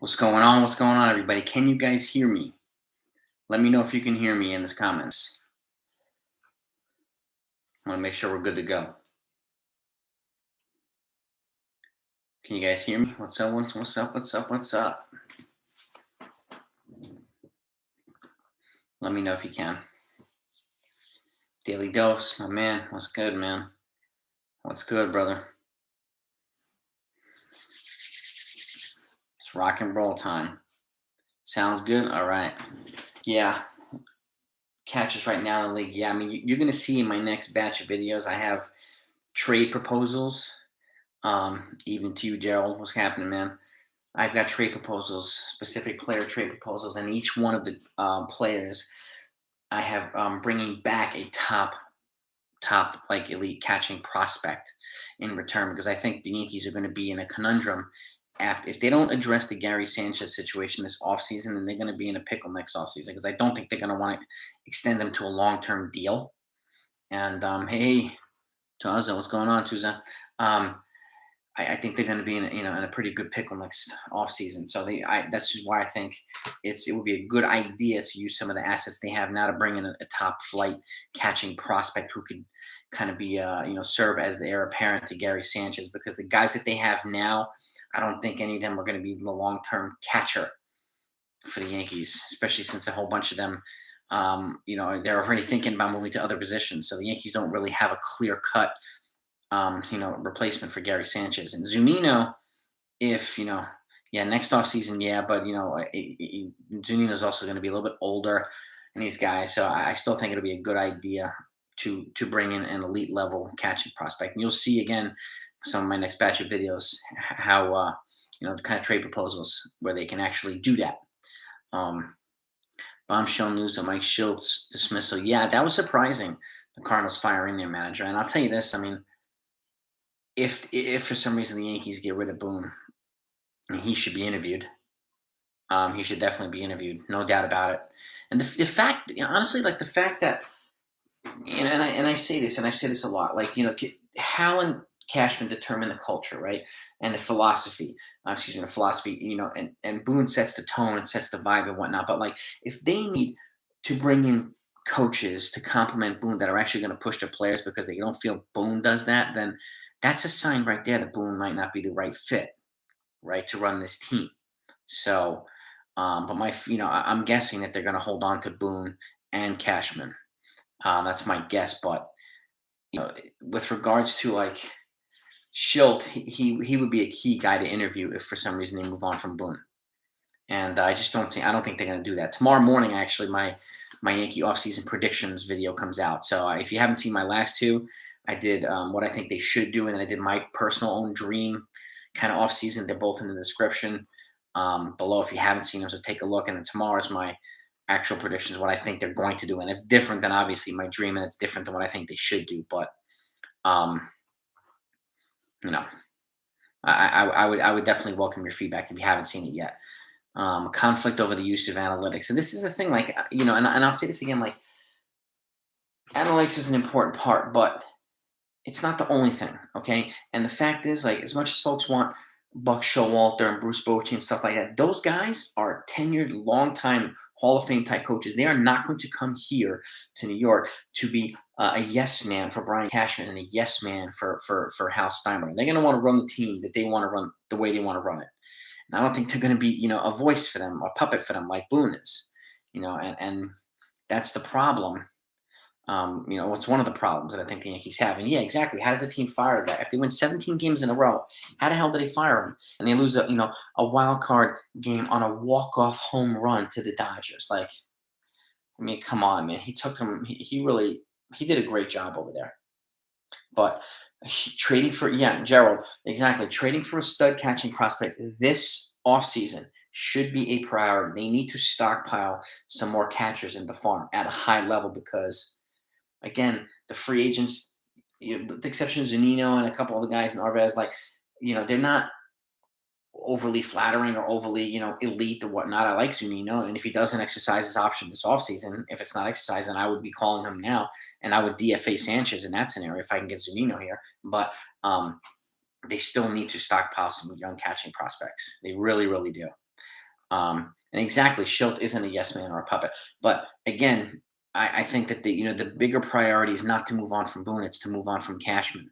What's going on? What's going on, everybody? Can you guys hear me? Let me know if you can hear me in the comments. I want to make sure we're good to go. Can you guys hear me? What's up? What's up? What's up? What's up? Let me know if you can. Daily Dose, my man. What's good, man? What's good, brother? It's rock and roll time. Sounds good? All right. Yeah. Catches right now in the league. Yeah, I mean, you're going to see in my next batch of videos, I have trade proposals. Even to you, Gerald, what's happening, man? I've got trade proposals, specific player trade proposals, and each one of the players I have bringing back a top like elite catching prospect in return, because I think the Yankees are going to be in a conundrum if they don't address the Gary Sanchez situation this offseason, then they're going to be in a pickle next offseason, because I don't think they're going to want to extend them to a long-term deal. And hey, Tuza, what's going on, Tuza? I think they're going to be in a pretty good pickle next offseason. So that's just why I think it would be a good idea to use some of the assets they have now to bring in a top flight catching prospect who could kind of be serve as the heir apparent to Gary Sanchez, because the guys that they have now, I don't think any of them are going to be the long-term catcher for the Yankees, especially since a whole bunch of them they're already thinking about moving to other positions. So the Yankees don't really have a clear cut replacement for Gary Sanchez. And Zunino, if, next offseason, but, Zunino's also going to be a little bit older than these guys. So I still think it'll be a good idea to bring in an elite level catching prospect. And you'll see, again, some of my next batch of videos, how, the kind of trade proposals where they can actually do that. Bombshell news of Mike Schultz dismissal. Yeah, that was surprising, the Cardinals firing their manager. And I'll tell you this, I mean, if for some reason the Yankees get rid of Boone, I mean, he should be interviewed. He should definitely be interviewed, no doubt about it. And the fact, honestly, like the fact that, and I say this, and I've said this a lot, like, Hal and Cashman determine the culture, right? And the philosophy, and Boone sets the tone and sets the vibe and whatnot. But like, if they need to bring in coaches to complement Boone that are actually going to push their players because they don't feel Boone does that, then that's a sign right there that Boone might not be the right fit, right, to run this team. So, but I'm guessing that they're going to hold on to Boone and Cashman. That's my guess. But with regards to like Schilt, he would be a key guy to interview if for some reason they move on from Boone. And I don't think they're going to do that. Tomorrow morning, actually, my Yankee offseason predictions video comes out. So if you haven't seen my last two, I did what I think they should do, and then I did my personal own dream kind of offseason. They're both in the description below if you haven't seen them. So take a look. And then tomorrow's my actual predictions, what I think they're going to do. And it's different than obviously my dream, and it's different than what I think they should do. But I would definitely welcome your feedback if you haven't seen it yet. Conflict over the use of analytics. And this is the thing, like, and I'll say this again, like, analytics is an important part, but it's not the only thing, okay? And the fact is, like, as much as folks want Buck Showalter and Bruce Bochy and stuff like that, those guys are tenured, long-time Hall of Fame type coaches. They are not going to come here to New York to be a yes man for Brian Cashman and a yes man for Hal Steinbrenner. They're going to want to run the team that they want to run the way they want to run it. And I don't think they're going to be, a voice for them, a puppet for them like Boone is, and that's the problem. It's one of the problems that I think the Yankees have. And yeah, exactly. How does a team fire a guy? If they win 17 games in a row, how the hell do they fire him? And they lose a wild card game on a walk-off home run to the Dodgers. Like, I mean, come on, man. He took them. He did a great job over there. But trading for, Gerald, exactly. Trading for a stud catching prospect this offseason should be a priority. They need to stockpile some more catchers in the farm at a high level because, again, the free agents, with the exception of Zunino and a couple of the guys in Arvez, like, they're not overly flattering or overly, elite or whatnot. I like Zunino, and if he doesn't exercise his option this offseason, if it's not exercised, then I would be calling him now, and I would DFA Sanchez in that scenario if I can get Zunino here. But they still need to stockpile some young catching prospects. They really, really do. And exactly, Schilt isn't a yes man or a puppet. But again, I think that the bigger priority is not to move on from Boone, it's to move on from Cashman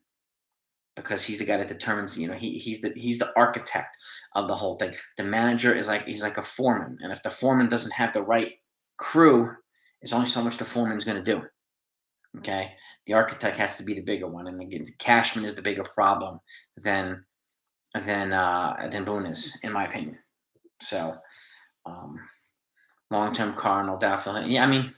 because he's the guy that determines. He's the architect of the whole thing. The manager is like he's like a foreman, and if the foreman doesn't have the right crew, there's only so much the foreman's going to do. Okay, the architect has to be the bigger one, and again, Cashman is the bigger problem than than Boone is, in my opinion. So, um, long-term Cardinal, definitely. Yeah, I mean,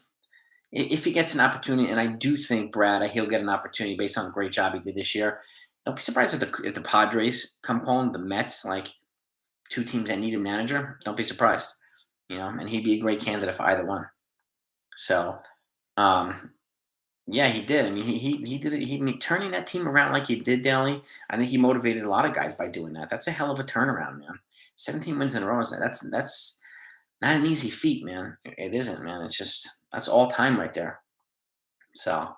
if he gets an opportunity, and I do think Brad, he'll get an opportunity based on the great job he did this year. Don't be surprised if the Padres come calling, the Mets, like two teams that need a manager. Don't be surprised, and he'd be a great candidate for either one. So, um, yeah, he did. I mean, he did it. Turning that team around like he did, Daly. I think he motivated a lot of guys by doing that. That's a hell of a turnaround, man. 17 wins in a row. That's not an easy feat, man. It isn't, man. It's just that's all time right there. So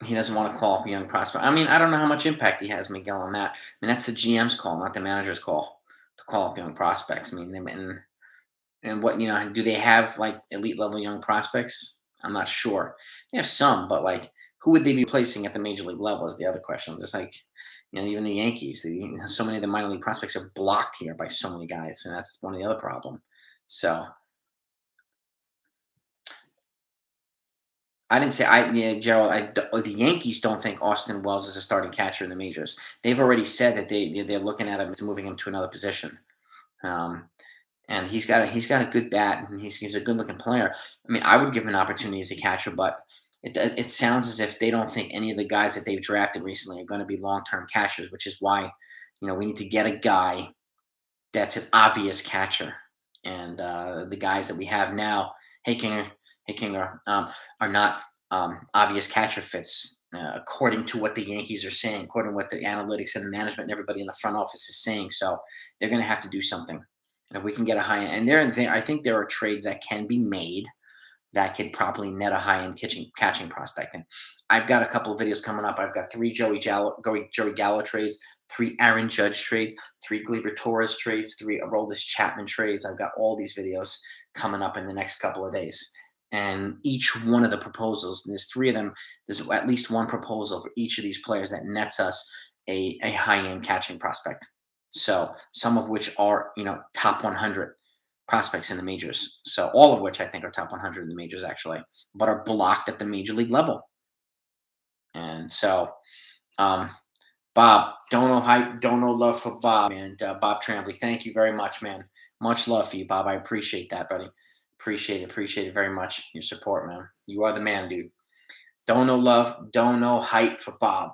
he doesn't want to call up a young prospect. I mean, I don't know how much impact he has, Miguel, on that. I mean, that's the GM's call, not the manager's call to call up young prospects. I mean, and what do they have like elite level young prospects? I'm not sure. They have some, but like, who would they be placing at the major league level is the other question. Just like, even the Yankees, so many of the minor league prospects are blocked here by so many guys, and that's one of the other problem. So I didn't say yeah, Gerald. The Yankees don't think Austin Wells is a starting catcher in the majors. They've already said that they're looking at him as moving him to another position. Um, and he's got a good bat, and he's a good looking player. I mean, I would give him an opportunity as a catcher, but it sounds as if they don't think any of the guys that they've drafted recently are going to be long term catchers, which is why we need to get a guy that's an obvious catcher. And the guys that we have now, hey Kinger, are not obvious catcher fits. According to what the Yankees are saying, according to what the analytics and the management and everybody in the front office is saying, so they're going to have to do something. And if we can get a high end, I think there are trades that can be made that could probably net a high end catching prospect. And I've got a couple of videos coming up. I've got 3 Joey Gallo trades, 3 Aaron Judge trades, 3 Gleyber Torres trades, 3 Aroldis Chapman trades. I've got all these videos coming up in the next couple of days. And each one of the proposals, and there's 3 of them, there's at least one proposal for each of these players that nets us a high end catching prospect. So some of which are, top 100 prospects in the majors. So all of which I think are top 100 in the majors actually, but are blocked at the major league level. And so, Bob, don't know love for Bob, and Bob Tramley, thank you very much, man. Much love for you, Bob. I appreciate that, buddy. Appreciate it very much. Your support, man. You are the man, dude. Don't know love, don't know hype for Bob.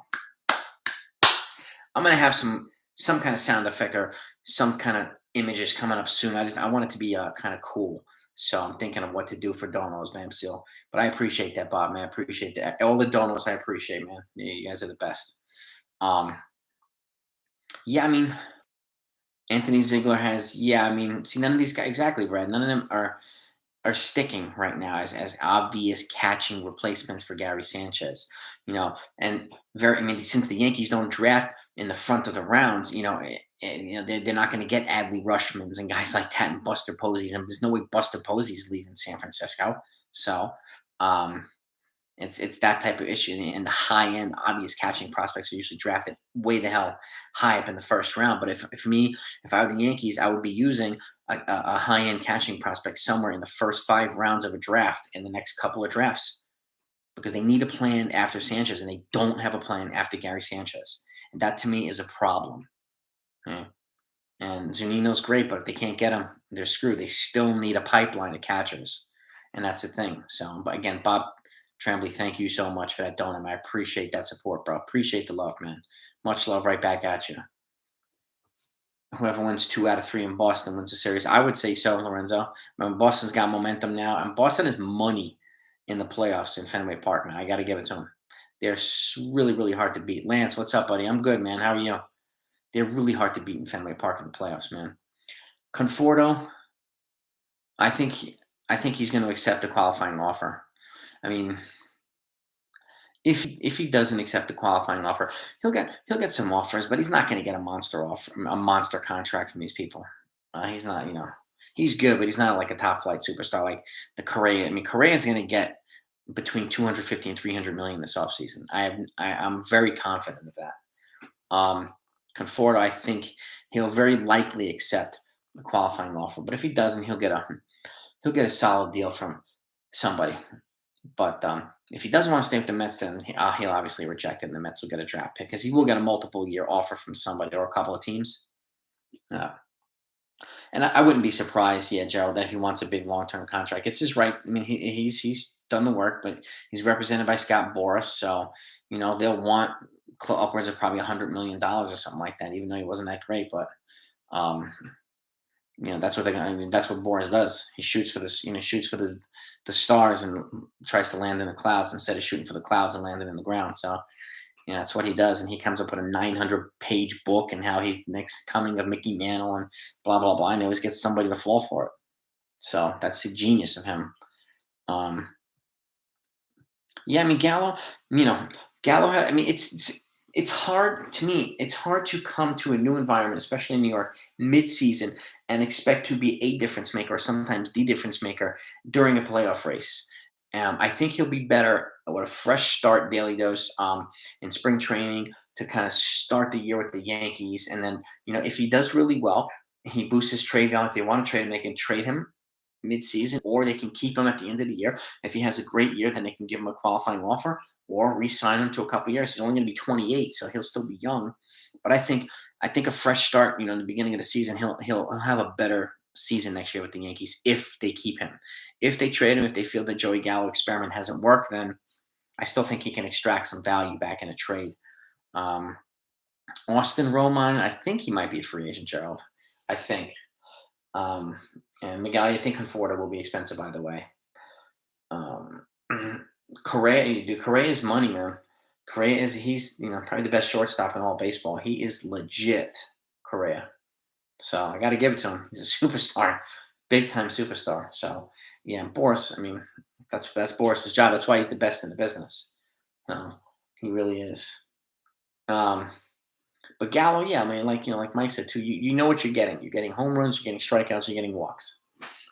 I'm gonna have some kind of sound effect or some kind of images coming up soon. I want it to be kind of cool. So I'm thinking of what to do for donos, man. So, but I appreciate that, Bob, man. I appreciate that. All the donos, I appreciate, man. You guys are the best. Yeah, I mean, Anthony Ziegler has. Yeah, I mean, see, none of these guys exactly, Brad. None of them are sticking right now as obvious catching replacements for Gary Sanchez. And I mean, since the Yankees don't draft in the front of the rounds, they're not going to get Adley Rushmans and guys like that and Buster Posey's. And there's no way Buster Posey's leaving San Francisco. So it's that type of issue. And the high end obvious catching prospects are usually drafted way the hell high up in the first round. But if I were the Yankees, I would be using a high end catching prospect somewhere in the first 5 rounds of a draft in the next couple of drafts, because they need a plan after Sanchez and they don't have a plan after Gary Sanchez. And that to me is a problem. Okay? And Zunino's great, but if they can't get him, they're screwed. They still need a pipeline of catchers. And that's the thing. So, but again, Bob Tremblay, thank you so much for that donut. I appreciate that support, bro. Appreciate the love, man. Much love right back at you. Whoever wins 2 out of 3 in Boston wins the series. I would say so, Lorenzo. Boston's got momentum now, and Boston is money in the playoffs in Fenway Park, man. I got to give it to them. They're really, really hard to beat. Lance, what's up, buddy? I'm good, man. How are you? They're really hard to beat in Fenway Park in the playoffs, man. Conforto, I think he's going to accept the qualifying offer. I mean, if he doesn't accept the qualifying offer, he'll get some offers, but he's not going to get a monster contract from these people. He's not, he's good, but he's not like a top flight superstar like the Correa. I mean, Correa is going to get between 250 and 300 million this offseason. I'm very confident of that. Conforto, I think he'll very likely accept the qualifying offer, but if he doesn't, he'll get a solid deal from somebody. But if he doesn't want to stay with the Mets, then he'll obviously reject it, and the Mets will get a draft pick because he will get a multiple year offer from somebody or a couple of teams. Uh, and I wouldn't be surprised, yeah, Gerald, that if he wants a big long term contract, it's his right. I mean, he's done the work, but he's represented by Scott Boras, so they'll want upwards of probably $100 million or something like that, even though he wasn't that great. But um, that's what they're going. I mean, that's what Boras does. He shoots for this, shoots for the stars and tries to land in the clouds instead of shooting for the clouds and landing in the ground. So that's what he does, and he comes up with a 900-page book and how he's the next coming of Mickey Mantle and blah blah blah, and he always gets somebody to fall for it. So that's the genius of him. Yeah, I mean Gallo. Gallo had. I mean, it's hard to me. It's hard to come to a new environment, especially in New York, mid-season, and expect to be a difference maker or sometimes the difference maker during a playoff race. I think he'll be better with a fresh start, daily dose in spring training to kind of start the year with the Yankees. And then, if he does really well, he boosts his trade value. If they want to trade him, they can trade him mid-season, or they can keep him at the end of the year. If he has a great year, then they can give him a qualifying offer or re-sign him to a couple of years. He's only going to be 28, so he'll still be young. But I think a fresh start, in the beginning of the season, he'll have a better season next year with the Yankees if they keep him. If they trade him, if they feel the Joey Gallo experiment hasn't worked, then I still think he can extract some value back in a trade. Austin Romine, I think he might be a free agent, Gerald. I think. And Miguel, I think Conforto will be expensive either way. Correa's money, man. He's probably the best shortstop in all baseball. He is legit, Correa. So I got to give it to him. He's a superstar, big time superstar. So yeah, Boras. I mean, that's Boris's job. That's why he's the best in the business. He really is. But Gallo, yeah, I mean, like Mike said too, you know what you're getting. You're getting home runs, you're getting strikeouts, you're getting walks,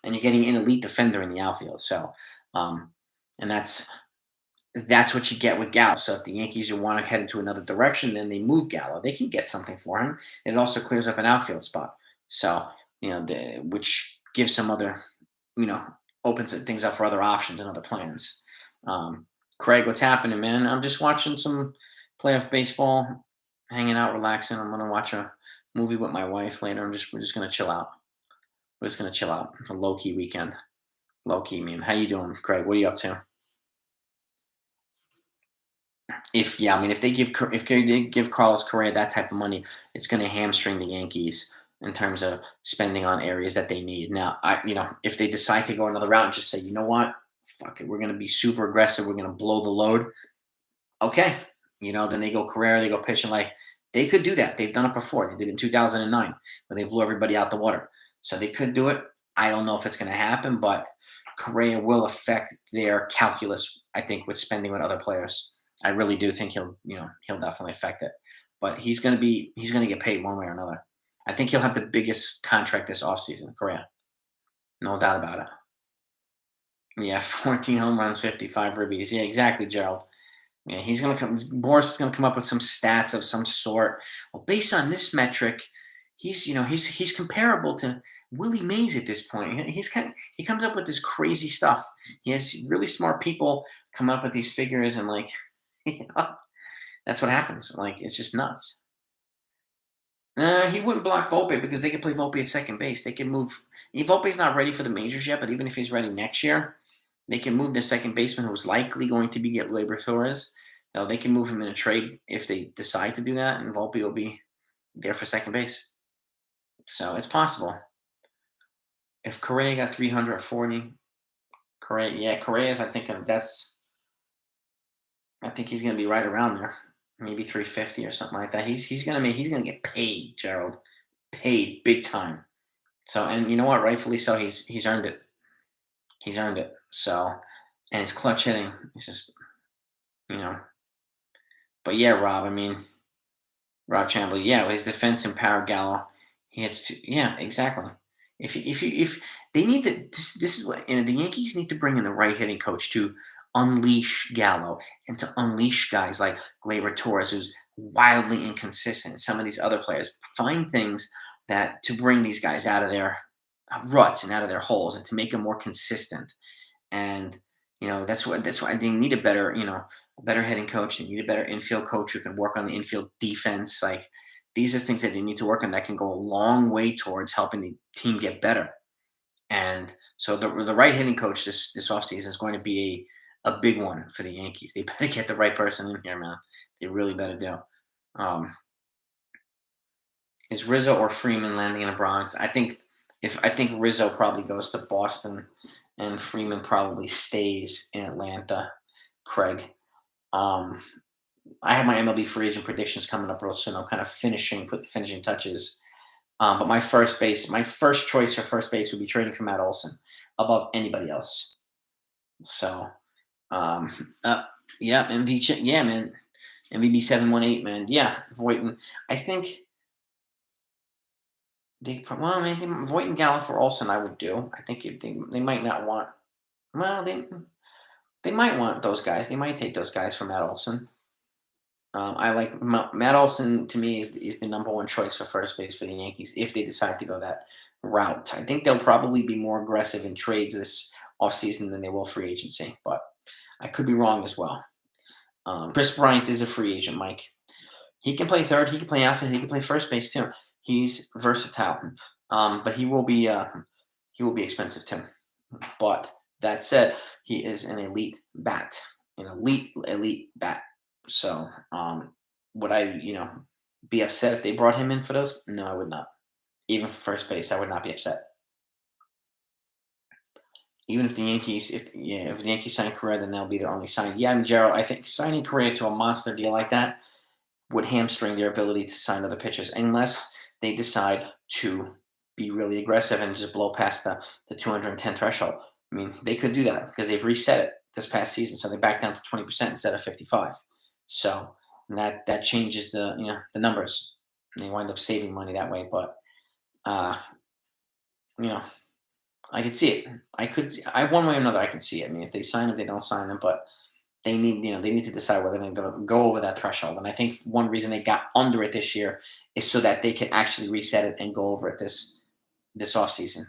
and you're getting an elite defender in the outfield. So, and that's what you get with Gallo. So if the Yankees want to head into another direction, then they move Gallo. They can get something for him. It also clears up an outfield spot. So which gives some other, opens things up for other options and other plans. Craig, what's happening, man? I'm just watching some playoff baseball, hanging out, relaxing. I'm gonna watch a movie with my wife later. We're just gonna chill out. We're just gonna chill out. A low key weekend. Low key, man. How you doing, Craig? What are you up to? If they give Carlos Correa that type of money, it's gonna hamstring the Yankees in terms of spending on areas that they need. Now, if they decide to go another route and just say, you know what, fuck it, we're gonna be super aggressive. We're gonna blow the load. Okay, then they go Correa, they go pitching. Like they could do that. They've done it before. They did it in 2009 where they blew everybody out the water. So they could do it. I don't know if it's going to happen, but Correa will affect their calculus, I think, with spending with other players. I really do think he'll definitely affect it. But he's going to get paid one way or another. I think he'll have the biggest contract this offseason, Correa. No doubt about it. Yeah, 14 home runs, 55 ribbies. Yeah, exactly, Gerald. Yeah, Boras is gonna come up with some stats of some sort. Well, based on this metric, he's comparable to Willie Mays at this point. He comes up with this crazy stuff. He has really smart people come up with these figures, and that's what happens. Like it's just nuts. He wouldn't block Volpe because they could play Volpe at second base. They can move. Volpe's not ready for the majors yet, but even if he's ready next year, they can move their second baseman, who's likely going to be Torres. They can move him in a trade if they decide to do that, and Volpe will be there for second base. So it's possible. If Correa got 340, Correa's. I think he's going to be right around there, maybe 350 or something like that. He's going to get paid, Gerald, paid big time. So, and you know what? Rightfully so. He's earned it. He's earned it. So, and his clutch hitting is just, But yeah, Rob. I mean, Rob Chamberlain. Yeah, with his defense and power, Gallo. He hits. Yeah, exactly. If they need to, this is what, the Yankees need to bring in the right hitting coach to unleash Gallo and to unleash guys like Gleyber Torres, who's wildly inconsistent. Some of these other players find things that to bring these guys out of their ruts and out of their holes and to make them more consistent. And that's why they need a better a better hitting coach. They need a better infield coach who can work on the infield defense. Like these are things that they need to work on that can go a long way towards helping the team get better. And so the right hitting coach this offseason is going to be a big one for the Yankees. They better get the right person in here, man. They really better do. Um, is Rizzo or Freeman landing in the Bronx? I think Rizzo probably goes to Boston and Freeman probably stays in Atlanta. Craig. Um, I have my MLB free agent predictions coming up real soon. I'm kind of put the finishing touches. But my first choice for first base would be trading for Matt Olson above anybody else. So, um, yeah, yeah, man, MVB 718, man, yeah, Voit. I think Voit and Gallo for Olson, I would do. I think they might not want. Well, they might want those guys. They might take those guys for Matt Olson. I like Matt Olson. To me, is the number one choice for first base for the Yankees if they decide to go that route. I think they'll probably be more aggressive in trades this offseason than they will free agency, but I could be wrong as well. Chris Bryant is a free agent, Mike. He can play third. He can play outfield. He can play first base too. He's versatile, but he will be expensive too. But that said, he is an elite bat, an elite bat. So, would I, be upset if they brought him in for those? No, I would not. Even for first base, I would not be upset. Even if the Yankees, if the Yankees sign Correa, then they'll be their only sign. Yeah, I mean, Gerald, I think signing Correa to a monster deal like that would hamstring their ability to sign other pitchers unless they decide to be really aggressive and just blow past the 210 threshold. I mean, they could do that because they've reset it this past season, so they back down to 20% instead of 55. So that changes the numbers. And they wind up saving money that way. But I could see it. One way or another, I can see it. I mean, if they sign them, they don't sign them, but they need to decide whether they're going to go over that threshold. And I think one reason they got under it this year is so that they can actually reset it and go over it this offseason.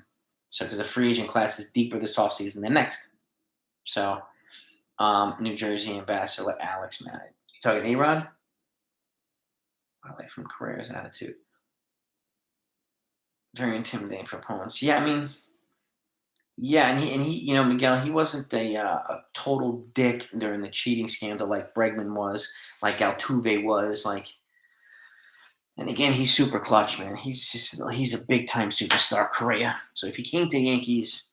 So because the free agent class is deeper this offseason than next. So New Jersey ambassador, let Alex manage. You talking A-Rod? I like from Carrera's attitude. Very intimidating for opponents. Yeah, I mean, yeah, and he, Miguel, he wasn't a total dick during the cheating scandal like Bregman was, like Altuve was, like. And again, he's super clutch, man. He's a big time superstar, Correa. So if he came to the Yankees,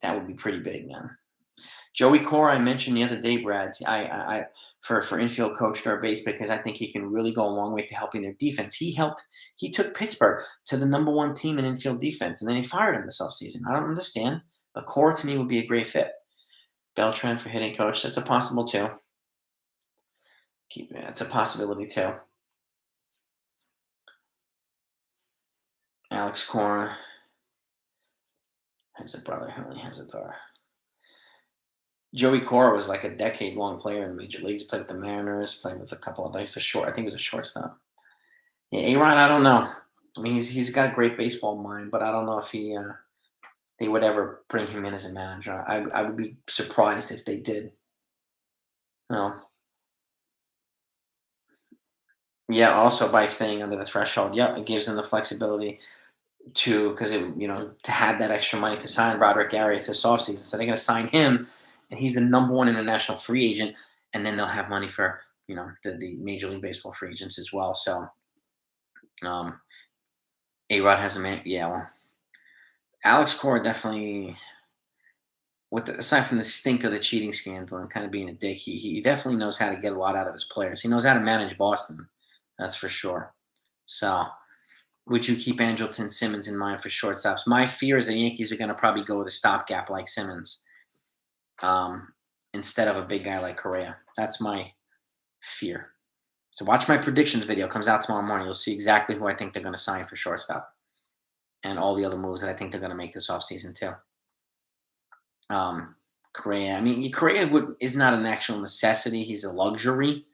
that would be pretty big, man. Joey Cora, I mentioned the other day, Brad. I for infield coach third base because I think he can really go a long way to helping their defense. He took Pittsburgh to the number one team in infield defense, and then he fired him this offseason. I don't understand, but Cora to me would be a great fit. Beltran for hitting coach, that's a possible too. That's a possibility too. Alex Cora has a brother who only has a daughter. Joey Cora was like a decade-long player in the major leagues. Played with the Mariners. Played with a couple of. I think he was a shortstop. Yeah, A-Rod, I don't know. I mean, he's got a great baseball mind, but I don't know if they would ever bring him in as a manager. I would be surprised if they did. Yeah. Also, by staying under the threshold, it gives them the flexibility to have that extra money to sign Roderick Arias this offseason. So they're going to sign him. And he's the number one international free agent, and then they'll have money for the Major League Baseball free agents as well. So, A-Rod has a man. Yeah, well, Alex Cora definitely, aside from the stink of the cheating scandal and kind of being a dick, he definitely knows how to get a lot out of his players. He knows how to manage Boston, that's for sure. So, would you keep Andrelton Simmons in mind for shortstops? My fear is the Yankees are going to probably go with a stopgap like Simmons. Instead of a big guy like Correa. That's my fear. So watch my predictions video. Comes out tomorrow morning. You'll see exactly who I think they're going to sign for shortstop. and all the other moves that I think they're going to make this offseason too. Correa, I mean, Correa is not an actual necessity. He's a luxury,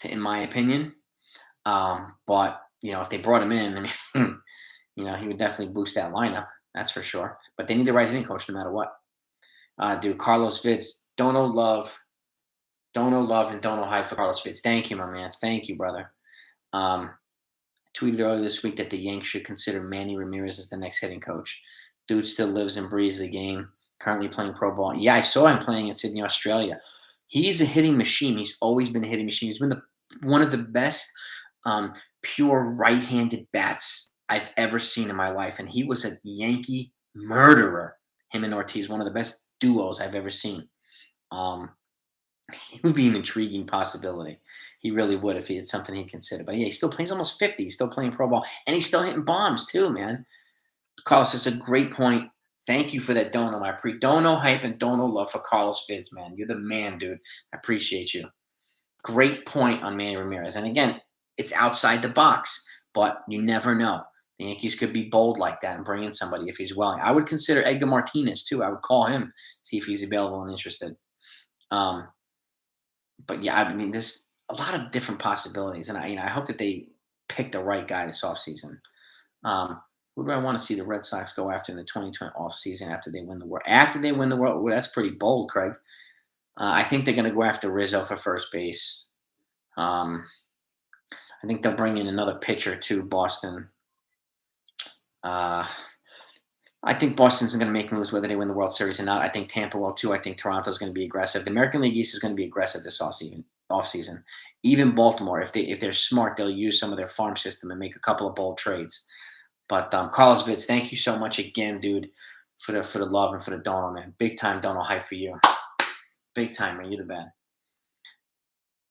in my opinion. But if they brought him in, I mean, he would definitely boost that lineup. That's for sure. But they need the right hitting coach no matter what. Dude, Carlos Vids, Dono love, and Dono hype for Carlos Vids. Thank you, my man. Thank you, brother. Tweeted earlier this week that the Yanks should consider Manny Ramirez as the next hitting coach. Dude still lives and breathes the game. Currently playing pro ball. Yeah, I saw him playing in Sydney, Australia. He's a hitting machine. He's always been a hitting machine. He's been one of the best pure right-handed bats I've ever seen in my life. And he was a Yankee murderer. Him and Ortiz, one of the best duos I've ever seen. He would be an intriguing possibility. He really would if he had something he'd consider. But yeah, he still plays almost 50. He's still playing pro ball. And he's still hitting bombs too, man. Carlos, it's a great point. Thank you for that Dono. I Dono hype and Dono love for Carlos Vids, man. You're the man, dude. I appreciate you. Great point on Manny Ramirez. And again, it's outside the box, but you never know. The Yankees could be bold like that and bring in somebody if he's willing. I would consider Edgar Martinez too. I would call him, see if he's available and interested. But yeah, I mean, there's a lot of different possibilities, and I hope that they pick the right guy this offseason. Who do I want to see the Red Sox go after in the 2020 offseason after they win the World? After they win the World, well, that's pretty bold, Craig. I think they're going to go after Rizzo for first base. I think they'll bring in another pitcher to Boston. I think Boston's going to make moves whether they win the World Series or not. I think Tampa will too. I think Toronto's going to be aggressive. The American League East is going to be aggressive this offseason. Even Baltimore, if they're smart, they'll use some of their farm system and make a couple of bold trades. But Carlos Vids, thank you so much again, dude, for the love and for the Dono, man. Big time Dono hype for you. Big time, man. You're the man.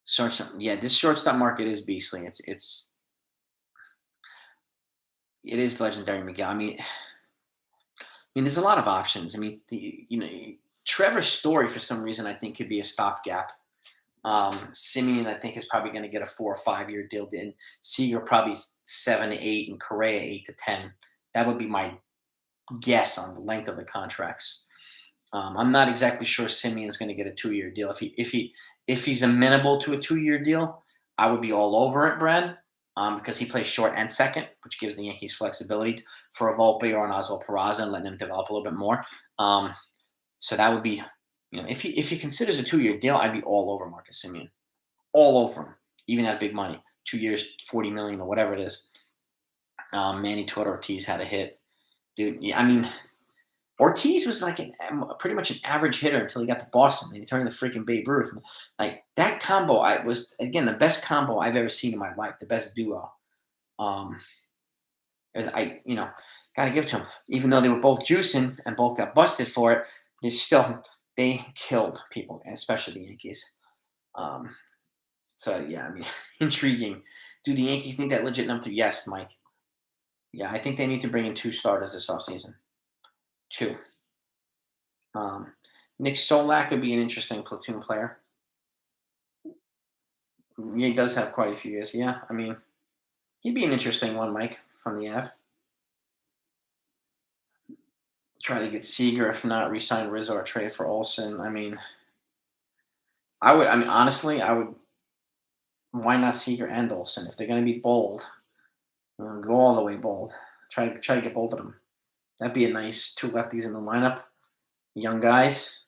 Shortstop, yeah, this shortstop market is beastly. It is legendary, Miguel. I mean, there's a lot of options. I mean, Trevor Story for some reason I think could be a stopgap. Simeon I think is probably going to get a 4 or 5 year deal. In Seager probably 7 to 8, and Correa 8 to 10. That would be my guess on the length of the contracts. I'm not exactly sure Simeon's going to get a 2-year deal. If he's amenable to a 2-year deal, I would be all over it, Brad. Because he plays short and second, which gives the Yankees flexibility for a Volpe or an Oswald Peraza and letting him develop a little bit more. So that would be, if he considers a 2-year deal, I'd be all over Marcus Simeon, all over him, even at big money, 2 years, $40 million or whatever it is. Manny Ortiz had a hit, dude. Yeah, I mean, Ortiz was like pretty much an average hitter until he got to Boston. Then he turned into freaking Babe Ruth. Like that combo, was again the best combo I've ever seen in my life. The best duo. Gotta give it to them. Even though they were both juicing and both got busted for it, they killed people, especially the Yankees. So yeah, I mean, intriguing. Do the Yankees need that legit number 2? Yes, Mike. Yeah, I think they need to bring in 2 starters this offseason. 2. Nick Solak would be an interesting platoon player. Yeah, he does have quite a few years. Yeah, I mean, he'd be an interesting one, Mike, from the Av. Try to get Seager, if not, re-sign Rizzo or trade for Olsen. I mean, honestly, I would. Why not Seager and Olsen? If they're going to be bold, go all the way bold. Try to get both of them. That'd be a nice 2 lefties in the lineup. Young guys.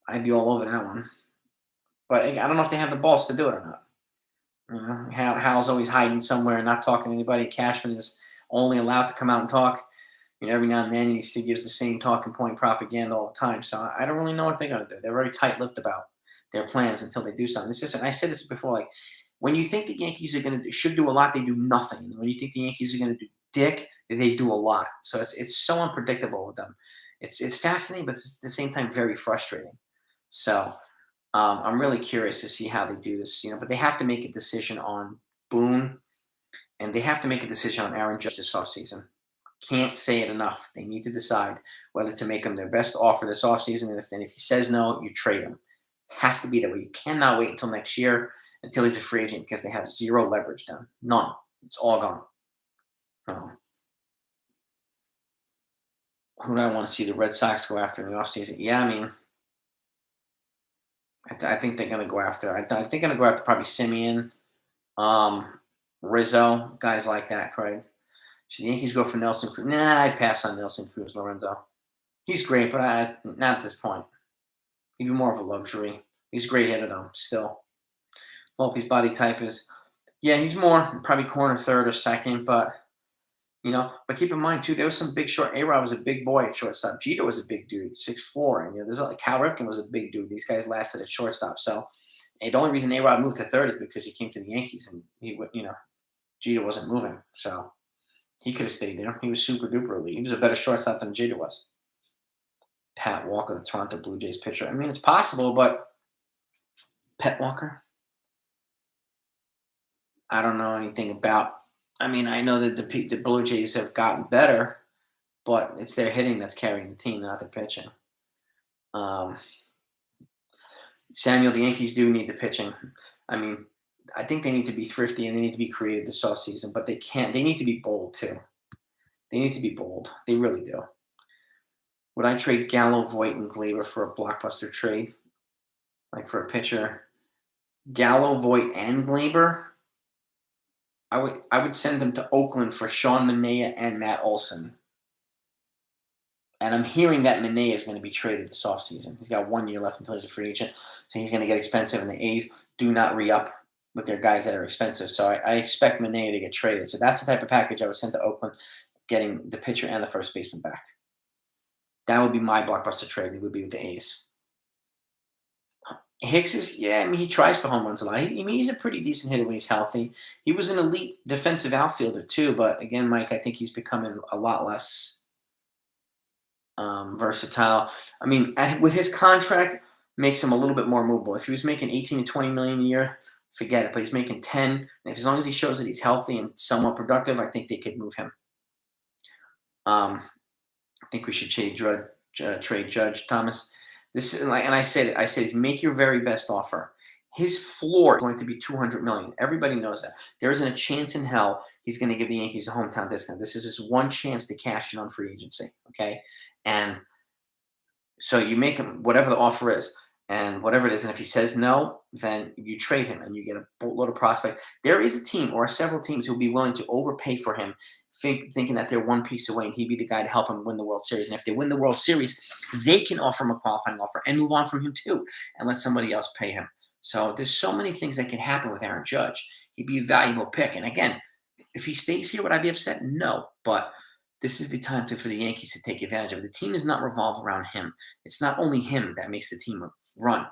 I'd be all over that one. But I don't know if they have the balls to do it or not. Hal's always hiding somewhere and not talking to anybody. Cashman is only allowed to come out and talk. Every now and then he still gives the same talking point propaganda all the time. So I don't really know what they're going to do. They're very tight-lipped about their plans until they do something. I said this before, like, when you think the Yankees should do a lot, they do nothing. And when you think the Yankees are going to do dick, they do a lot. So it's so unpredictable with them. It's fascinating, but it's at the same time very frustrating. So I'm really curious to see how they do this. But they have to make a decision on Boone, and they have to make a decision on Aaron Judge this offseason. Can't say it enough. They need to decide whether to make him their best offer this offseason, and if he says no, you trade him. Has to be that way. You cannot wait until next year, until he's a free agent, because they have zero leverage down. None. It's all gone. Who do I want to see the Red Sox go after in the offseason? Yeah, I mean, I think they're going to go after. I think they're going to go after probably Simeon, um, Rizzo, guys like that, Craig. Should the Yankees go for Nelson Cruz? Nah, I'd pass on Nelson Cruz, Lorenzo. He's great, but not at this point. He'd be more of a luxury. He's a great hitter, though, still. Volpe's body type is, yeah, he's more probably corner third or second, but, but keep in mind, too, there was some big short. A-Rod was a big boy at shortstop. Jeter was a big dude, 6'4", and, there's like Cal Ripken was a big dude. These guys lasted at shortstop. So, the only reason A-Rod moved to third is because he came to the Yankees, and Jeter wasn't moving. So, he could have stayed there. He was super duper elite. He was a better shortstop than Jeter was. Pat Walker, the Toronto Blue Jays pitcher. I mean, it's possible, but Pat Walker, I don't know anything about. I mean, I know that the Blue Jays have gotten better, but it's their hitting that's carrying the team, not the pitching. Samuel, the Yankees do need the pitching. I mean, I think they need to be thrifty and they need to be creative this offseason, but they can't. They need to be bold, too. They need to be bold. They really do. Would I trade Gallo, Voit, and Gleyber for a blockbuster trade? Like for a pitcher? Gallo, Voit, and Gleyber? I would send them to Oakland for Sean Manaea and Matt Olson. And I'm hearing that Manaea is going to be traded this offseason. He's got 1 year left until he's a free agent. So he's going to get expensive, and the A's do not re-up with their guys that are expensive. So I expect Manaea to get traded. So that's the type of package I would send to Oakland, getting the pitcher and the first baseman back. That would be my blockbuster trade. It would be with the A's. Hicks is, yeah, I mean, he tries for home runs a lot. I mean, he's a pretty decent hitter when he's healthy. He was an elite defensive outfielder, too. But again, Mike, I think he's becoming a lot less versatile. I mean, with his contract, makes him a little bit more movable. If he was making 18 to 20 million a year, forget it. But he's making 10. And as long as he shows that he's healthy and somewhat productive, I think they could move him. I think we should trade Judge Thomas. This is like, and I said make your very best offer. His floor is going to be $200 million. Everybody knows that. There isn't a chance in hell he's going to give the Yankees a hometown discount. This is his one chance to cash in on free agency. Okay, and so you make him whatever the offer is, and whatever it is, and if he says no, then you trade him and you get a boatload of prospect. There is a team or several teams who will be willing to overpay for him, thinking that they're one piece away and he'd be the guy to help him win the World Series. And if they win the World Series, they can offer him a qualifying offer and move on from him too and let somebody else pay him. So there's so many things that can happen with Aaron Judge. He'd be a valuable pick. And again, if he stays here, would I be upset? No. But this is the time for the Yankees to take advantage of it. The team does not revolve around him. It's not only him that makes the team run.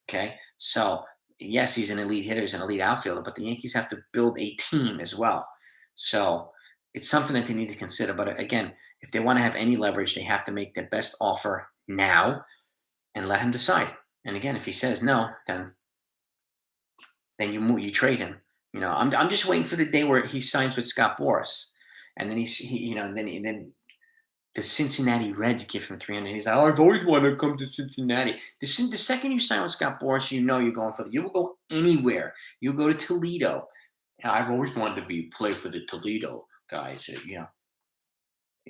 Okay? So, yes, he's an elite hitter, he's an elite outfielder, but the Yankees have to build a team as well. So, it's something that they need to consider. But again, if they want to have any leverage, they have to make their best offer now and let him decide. And again, if he says no, then you trade him. I'm just waiting for the day where he signs with Scott Boras, and then then the Cincinnati Reds give him 300. He's like, I've always wanted to come to Cincinnati. The second you sign with Scott Boras, you're going for you will go anywhere. You'll go to Toledo. I've always wanted to play for the Toledo guys.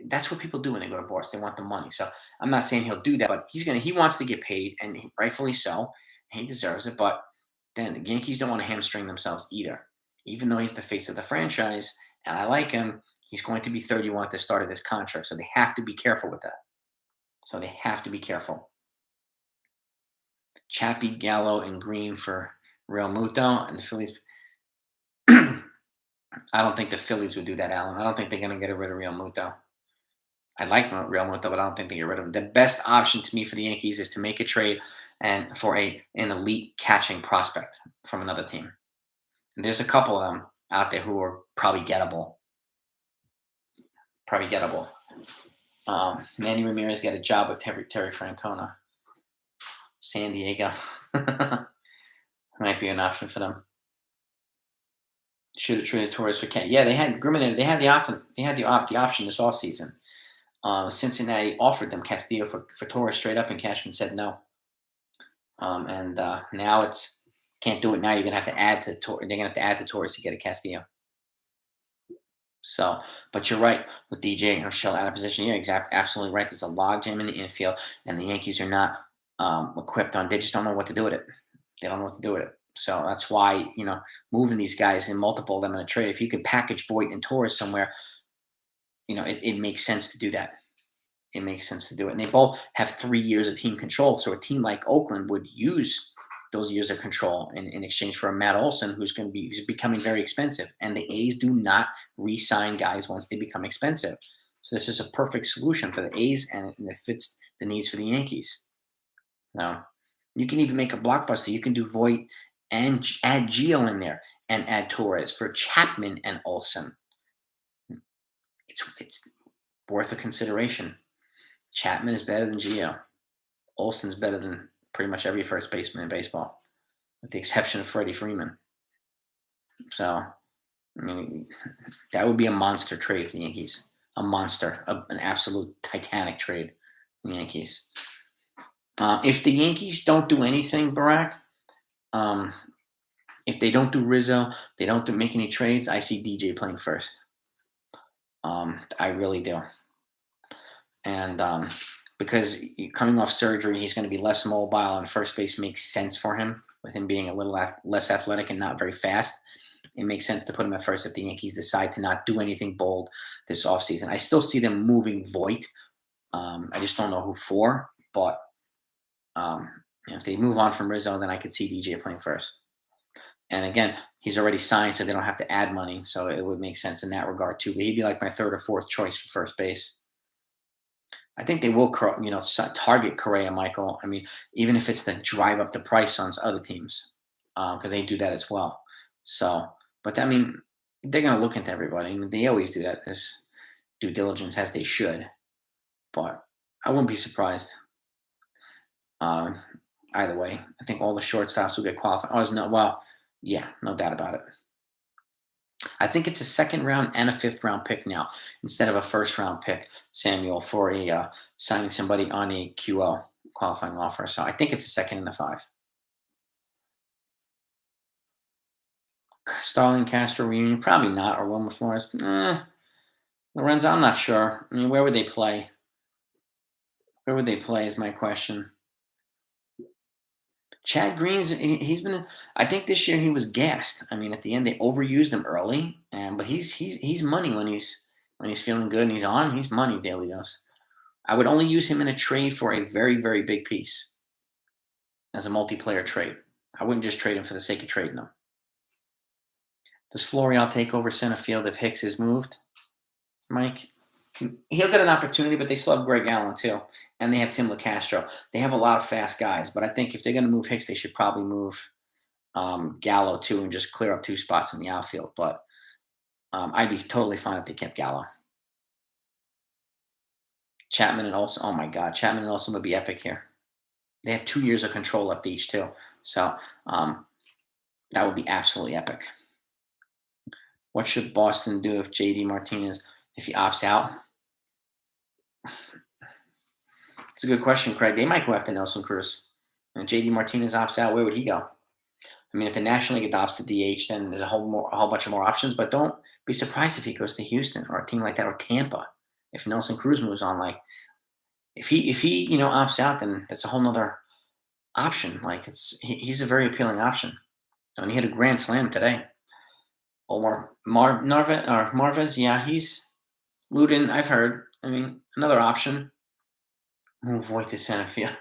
That's what people do when they go to Boras. They want the money. So I'm not saying he'll do that, but he wants to get paid, and rightfully so. And he deserves it. But then the Yankees don't want to hamstring themselves either. Even though he's the face of the franchise, and I like him, he's going to be 31 at the start of this contract, so they have to be careful with that. Chappie, Gallo, and Green for Real Muto, and the Phillies. I don't think the Phillies would do that, Alan. I don't think they're going to get rid of Real Muto. I like Real Muto, but I don't think they get rid of him. The best option to me for the Yankees is to make a trade and for an elite catching prospect from another team. And there's a couple of them out there who are probably gettable. Manny Ramirez got a job with Terry Francona. San Diego. Might be an option for them. Should have traded Torres for Ken. Yeah, they had Grimmett. They had the option. They had the option this offseason. Cincinnati offered them Castillo for Torres straight up, and Cashman said no. And now it's can't do it now. You're gonna have to add to Torres. They're gonna have to add to Torres to get a Castillo. So, but you're right with DJ and Herschel out of position. You're absolutely right. There's a logjam in the infield, and the Yankees are not equipped on. They just don't know what to do with it. They don't know what to do with it. So that's why moving these guys in multiple of them in a trade. If you could package Voit and Torres somewhere, it makes sense to do that. It makes sense to do it. And they both have 3 years of team control. So a team like Oakland would use those years of control in exchange for a Matt Olson who's becoming very expensive. And the A's do not re-sign guys once they become expensive. So this is a perfect solution for the A's, and it fits the needs for the Yankees. Now, you can even make a blockbuster. You can do Voit and add Gio in there and add Torres for Chapman and Olson. It's worth a consideration. Chapman is better than Gio. Olson's better than pretty much every first baseman in baseball, with the exception of Freddie Freeman. So, I mean, that would be a monster trade for the Yankees. A monster, an absolute titanic trade for the Yankees. If the Yankees don't do anything, Barack, if they don't do Rizzo, they don't make any trades, I see DJ playing first. I really do. And because coming off surgery, he's going to be less mobile, and first base makes sense for him, with him being a little less athletic and not very fast. It makes sense to put him at first if the Yankees decide to not do anything bold this offseason. I still see them moving Voit. I just don't know who for, but if they move on from Rizzo, then I could see DJ playing first. And again, he's already signed, so they don't have to add money, so it would make sense in that regard too. But he'd be like my third or fourth choice for first base. I think they will, target Correa, Michael. I mean, even if it's to drive up the price on other teams, because they do that as well. So, but I mean, they're going to look into everybody. I mean, they always do that as due diligence, as they should. But I wouldn't be surprised. Either way, I think all the shortstops will get qualified. No doubt about it. I think it's a second round and a fifth round pick now instead of a first round pick, Samuel, for signing somebody on a QO, qualifying offer. So I think it's a second and a 5. Starling Castro reunion, probably not, or Wilmer Flores. Lorenzo, I'm not sure. I mean, where would they play? Where would they play is my question. Chad Green's he's been. I think this year he was gassed. I mean, at the end they overused him early, but he's money when he's feeling good and he's on. He's money, Daily Dose. I would only use him in a trade for a very, very big piece as a multiplayer trade. I wouldn't just trade him for the sake of trading him. Does Florial take over center field if Hicks is moved, Mike? He'll get an opportunity, but they still have Greg Allen too, and they have Tim LeCastro. They have a lot of fast guys, but I think if they're going to move Hicks, they should probably move Gallo too and just clear up 2 spots in the outfield. But I'd be totally fine if they kept Gallo. Chapman and Olson. Oh my God, Chapman and Olson would be epic here. They have 2 years of control left each too, so that would be absolutely epic. What should Boston do if JD Martinez, if he opts out? It's a good question, Craig. They might go after Nelson Cruz. And JD Martinez opts out, where would he go? I mean, if the National League adopts the DH, then there's a whole bunch of more options. But don't be surprised if he goes to Houston or a team like that, or Tampa. If Nelson Cruz moves on, like if he opts out, then that's a whole nother option. Like he's a very appealing option. And he hit a grand slam today. Or Marvez, yeah, he's Luden. I've heard. I mean, another option. Move Voit to center field.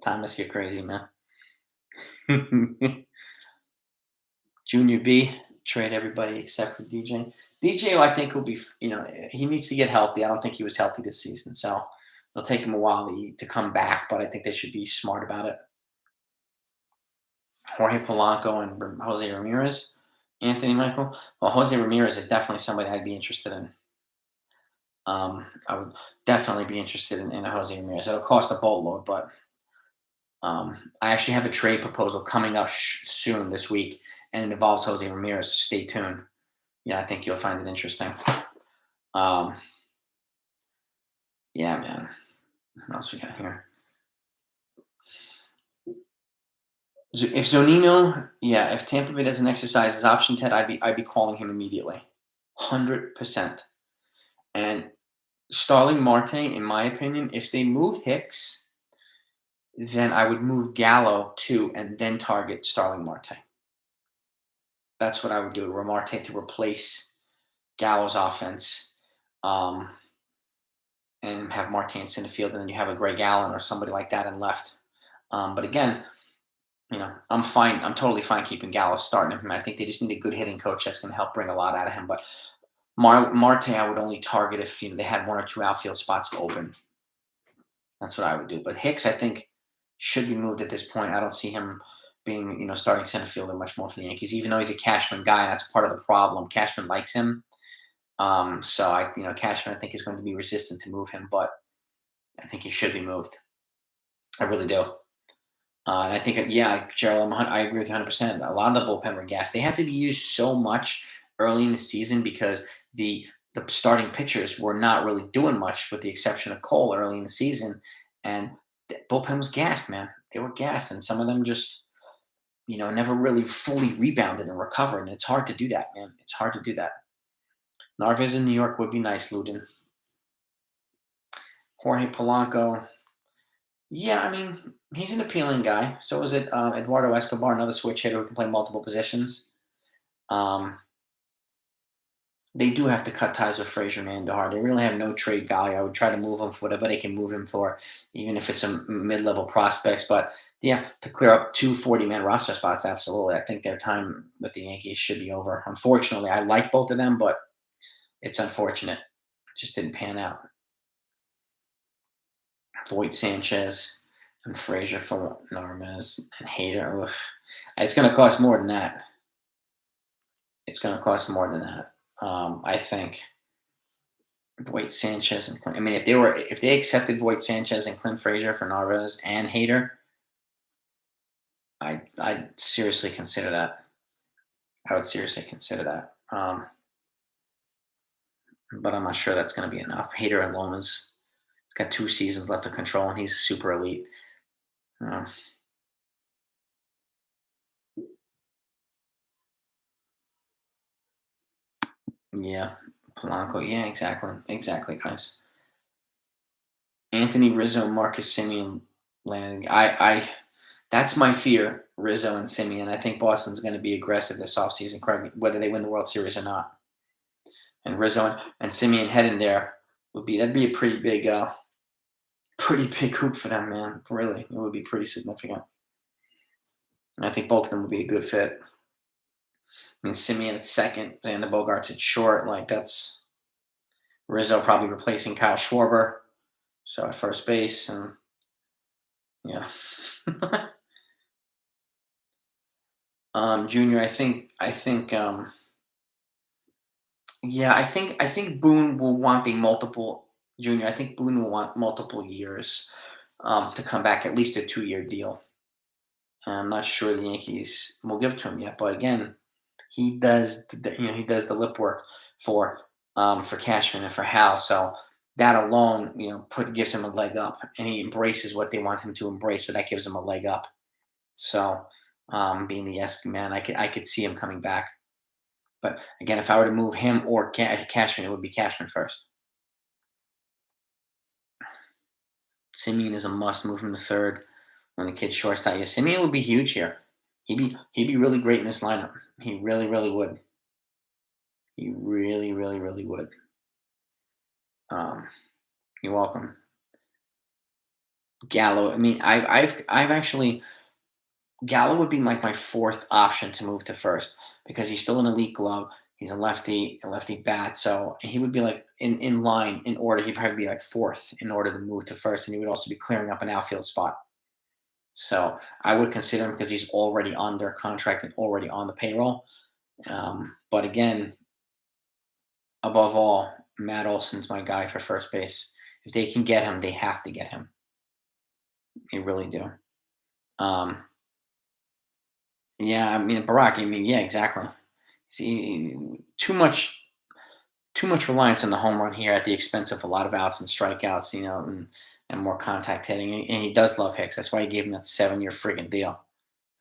Thomas, you're crazy, man. Junior B, trade everybody except for DJ. DJ, I think, will be, he needs to get healthy. I don't think he was healthy this season, so it'll take him a while to come back, but I think they should be smart about it. Jorge Polanco and Jose Ramirez. Anthony Michael. Well, Jose Ramirez is definitely somebody I'd be interested in. I would definitely be interested in a Jose Ramirez. It'll cost a boatload, but I actually have a trade proposal coming up soon this week, and it involves Jose Ramirez. So stay tuned. Yeah, I think you'll find it interesting. Yeah, man. What else we got here? If Zonino, if Tampa Bay doesn't exercise his option, Ted, I'd be calling him immediately. 100%. And Starling Marte, in my opinion, if they move Hicks, then I would move Gallo too, and then target Starling Marte. That's what I would do. Marte to replace Gallo's offense, um, and have Marte in center field, and then you have a Greg Allen or somebody like that in left. But again, I'm fine. I'm totally fine keeping Gallo starting him. I think they just need a good hitting coach that's going to help bring a lot out of him. But Marte, I would only target if they had one or two outfield spots open. That's what I would do. But Hicks, I think, should be moved at this point. I don't see him being, starting center fielder much more for the Yankees, even though he's a Cashman guy, and that's part of the problem. Cashman likes him. So Cashman, I think, is going to be resistant to move him, but I think he should be moved. I really do. And I think, Gerald, I agree with you 100%. A lot of the bullpen were gassed. They had to be used so much early in the season because the starting pitchers were not really doing much, with the exception of Cole early in the season. And the bullpen was gassed, man. They were gassed, and some of them just, never really fully rebounded and recovered. And it's hard to do that, man. It's hard to do that. Narvaez in New York would be nice, Ludin. Jorge Polanco. Yeah, I mean, he's an appealing guy. So is it Eduardo Escobar, another switch hitter who can play multiple positions. They do have to cut ties with Frazier and Andujar. They really have no trade value. I would try to move him for whatever they can move him for, even if it's a mid-level prospects. But yeah, to clear up two 40-man roster spots, absolutely. I think their time with the Yankees should be over. Unfortunately, I like both of them, but it's unfortunate. It just didn't pan out. Voit, Sanchez, and Frazier for Ramirez and Hader. Ugh. It's going to cost more than that. It's going to cost more than that. I think Voit, Sanchez, and Clint. I mean, if they accepted Voit, Sanchez, and Clint Frazier for Narvaez and Hader, I'd seriously consider that. I would seriously consider that. But I'm not sure that's going to be enough. Hader and Loma's got 2 seasons left to control, and he's super elite. Yeah, Polanco. Yeah, exactly, guys. Anthony Rizzo, Marcus Semien landing. That's my fear. Rizzo and Semien. I think Boston's going to be aggressive this offseason, whether they win the World Series or not. And Rizzo and Semien heading there that'd be a pretty big hoop for them, man. Really, it would be pretty significant. And I think both of them would be a good fit. I mean, Semien at second, and the Bogarts at short. Like, that's Rizzo probably replacing Kyle Schwarber. So at first base, and yeah. Junior, I think Boone will want Junior. I think Boone will want multiple years to come back, at least a 2-year deal. And I'm not sure the Yankees will give it to him yet, but again, he does the lip work for Cashman and for Hal. So that alone, gives him a leg up, and he embraces what they want him to embrace. So that gives him a leg up. So being the yes man, I could see him coming back. But again, if I were to move him or Cashman, it would be Cashman first. Semien is a must. Move him to third when the kid's shortstop. Yeah, Semien would be huge here. He'd be really great in this lineup. He really, really would. He really, really, really would. You're welcome. Gallo. I mean, I've actually Gallo would be like my 4th option to move to first, because he's still an elite glove. He's a lefty bat, so he would be like in line in order. He'd probably be like 4th in order to move to first, and he would also be clearing up an outfield spot. So I would consider him because he's already under contract and already on the payroll. But again, above all, Matt Olson's my guy for first base. If they can get him, they have to get him. They really do. Yeah, I mean, Barack. I mean, yeah, exactly. See, too much reliance on the home run here at the expense of a lot of outs and strikeouts, and more contact hitting. And he does love Hicks. That's why he gave him that 7-year friggin' deal.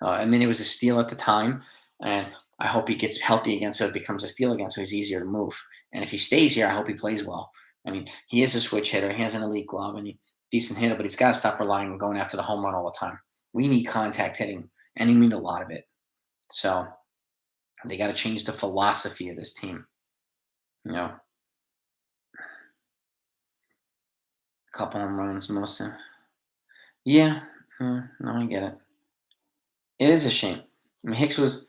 I mean, it was a steal at the time, and I hope he gets healthy again so it becomes a steal again so he's easier to move. And if he stays here, I hope he plays well. I mean, he is a switch hitter. He has an elite glove and decent hitter, but he's got to stop relying on going after the home run all the time. We need contact hitting, and he need a lot of it. So they got to change the philosophy of this team. You know, a couple home runs, most of. Yeah, no, I get it. It is a shame. I mean, Hicks was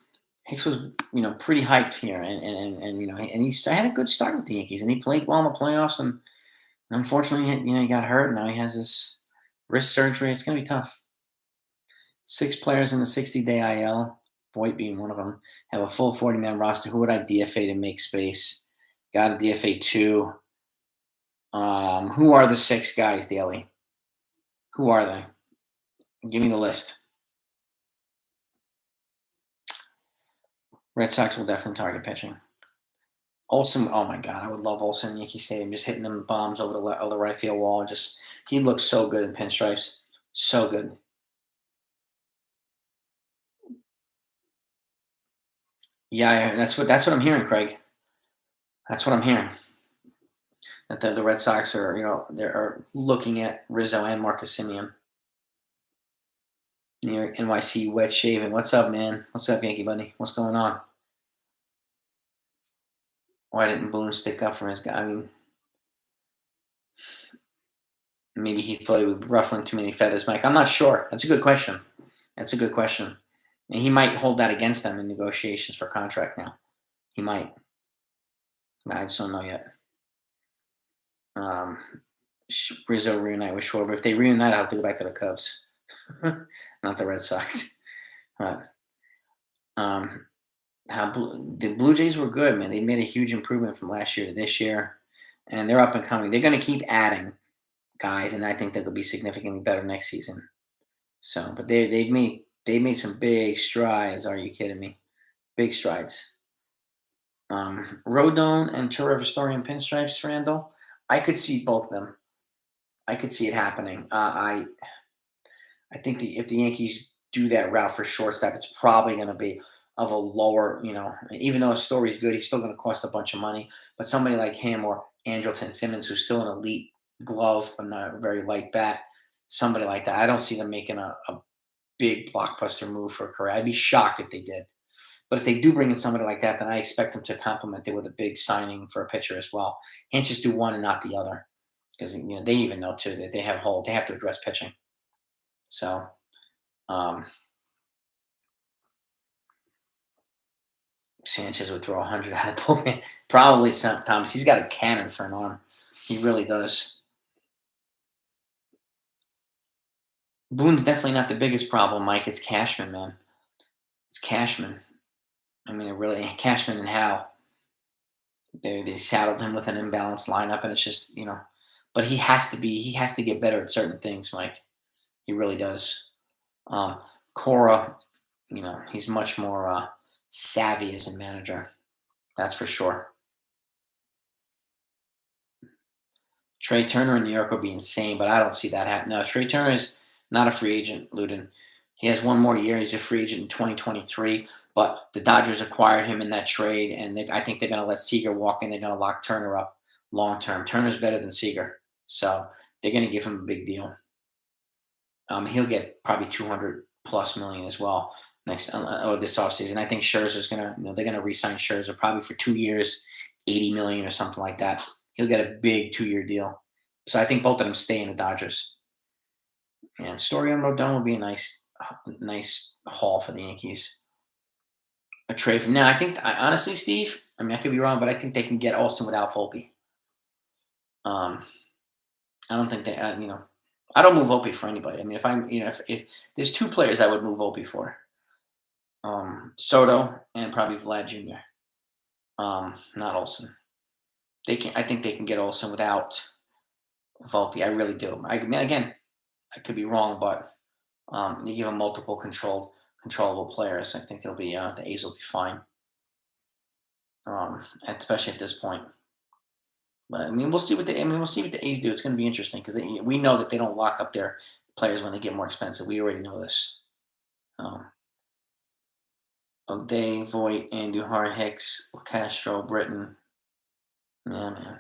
pretty hyped here, and and he had a good start with the Yankees, and he played well in the playoffs, and unfortunately, he got hurt, and now he has this wrist surgery. It's gonna be tough. 6 players in the 60-day IL, Voit being one of them, have a full 40-man roster. Who would I DFA to make space? Got to DFA 2. Who are the 6 guys, Daly? Who are they? Give me the list. Red Sox will definitely target pitching. Olsen, oh my God, I would love Olsen in Yankee Stadium, just hitting them bombs over the right field wall. He looks so good in pinstripes, so good. Yeah, that's what I'm hearing, Craig. That's what I'm hearing. That the Red Sox are they're looking at Rizzo and Marcus Semien near NYC wet shaving. What's up, man? What's up, Yankee buddy? What's going on? Why didn't Boone stick up for his guy? I mean, maybe he thought he would be ruffling too many feathers, Mike. I'm not sure. That's a good question. That's a good question. And he might hold that against them in negotiations for contract now. He might. I just don't know yet. Rizzo reunite with Shore, but if they reunite, I'll have to go back to the Cubs, not the Red Sox. But the Blue Jays were good, man. They made a huge improvement from last year to this year, and they're up and coming. They're going to keep adding guys, and I think they'll be significantly better next season. So, but they've made some big strides. Are you kidding me? Big strides. Rodon and Torres in pinstripes, Randall. I could see both of them. I could see it happening. I think if the Yankees do that route for shortstop, it's probably going to be of a lower, even though his story's good, he's still going to cost a bunch of money. But somebody like him or Andrelton Simmons, who's still an elite glove but not a very light bat, somebody like that, I don't see them making a big blockbuster move for a career. I'd be shocked if they did. But if they do bring in somebody like that, then I expect them to complement it with a big signing for a pitcher as well. Can't just do one and not the other, because they even know too that they have to address pitching. So, Sanchez would throw 100 out of the bullpen. Probably sometimes. He's got a cannon for an arm. He really does. Boone's definitely not the biggest problem, Mike. It's Cashman, man. It's Cashman. I mean, Cashman and Howe. They saddled him with an imbalanced lineup, and it's just But he has to get better at certain things, Mike. He really does. Cora, he's much more savvy as a manager. That's for sure. Trey Turner in New York would be insane, but I don't see that happening. No, Trey Turner is not a free agent, Luden. He has one more year. He's a free agent in 2023, but the Dodgers acquired him in that trade, and I think they're going to let Seager walk in. They're going to lock Turner up long term. Turner's better than Seager, so they're going to give him a big deal. He'll get probably 200 plus million as well this offseason. I think Scherzer's they're going to re-sign Scherzer probably for 2 years, 80 million or something like that. He'll get a big 2-year deal. So I think both of them stay in the Dodgers. And story on Rodon will be a nice haul for the Yankees. A trade from now. Honestly, Steve, I could be wrong, but I think they can get Olsen without Volpe. I don't think they, I don't move Volpe for anybody. If there's 2 players I would move Volpe for, Soto and probably Vlad Jr. Not Olsen. I think they can get Olsen without Volpe. I really do. Again, I could be wrong, but you give them multiple controllable players. I think they'll be the A's will be fine, especially at this point. But we'll see what the A's do. It's going to be interesting because we know that they don't lock up their players when they get more expensive. We already know this. O'Day, Voit, Andujar, Hicks, Castro, Britton. Yeah, man.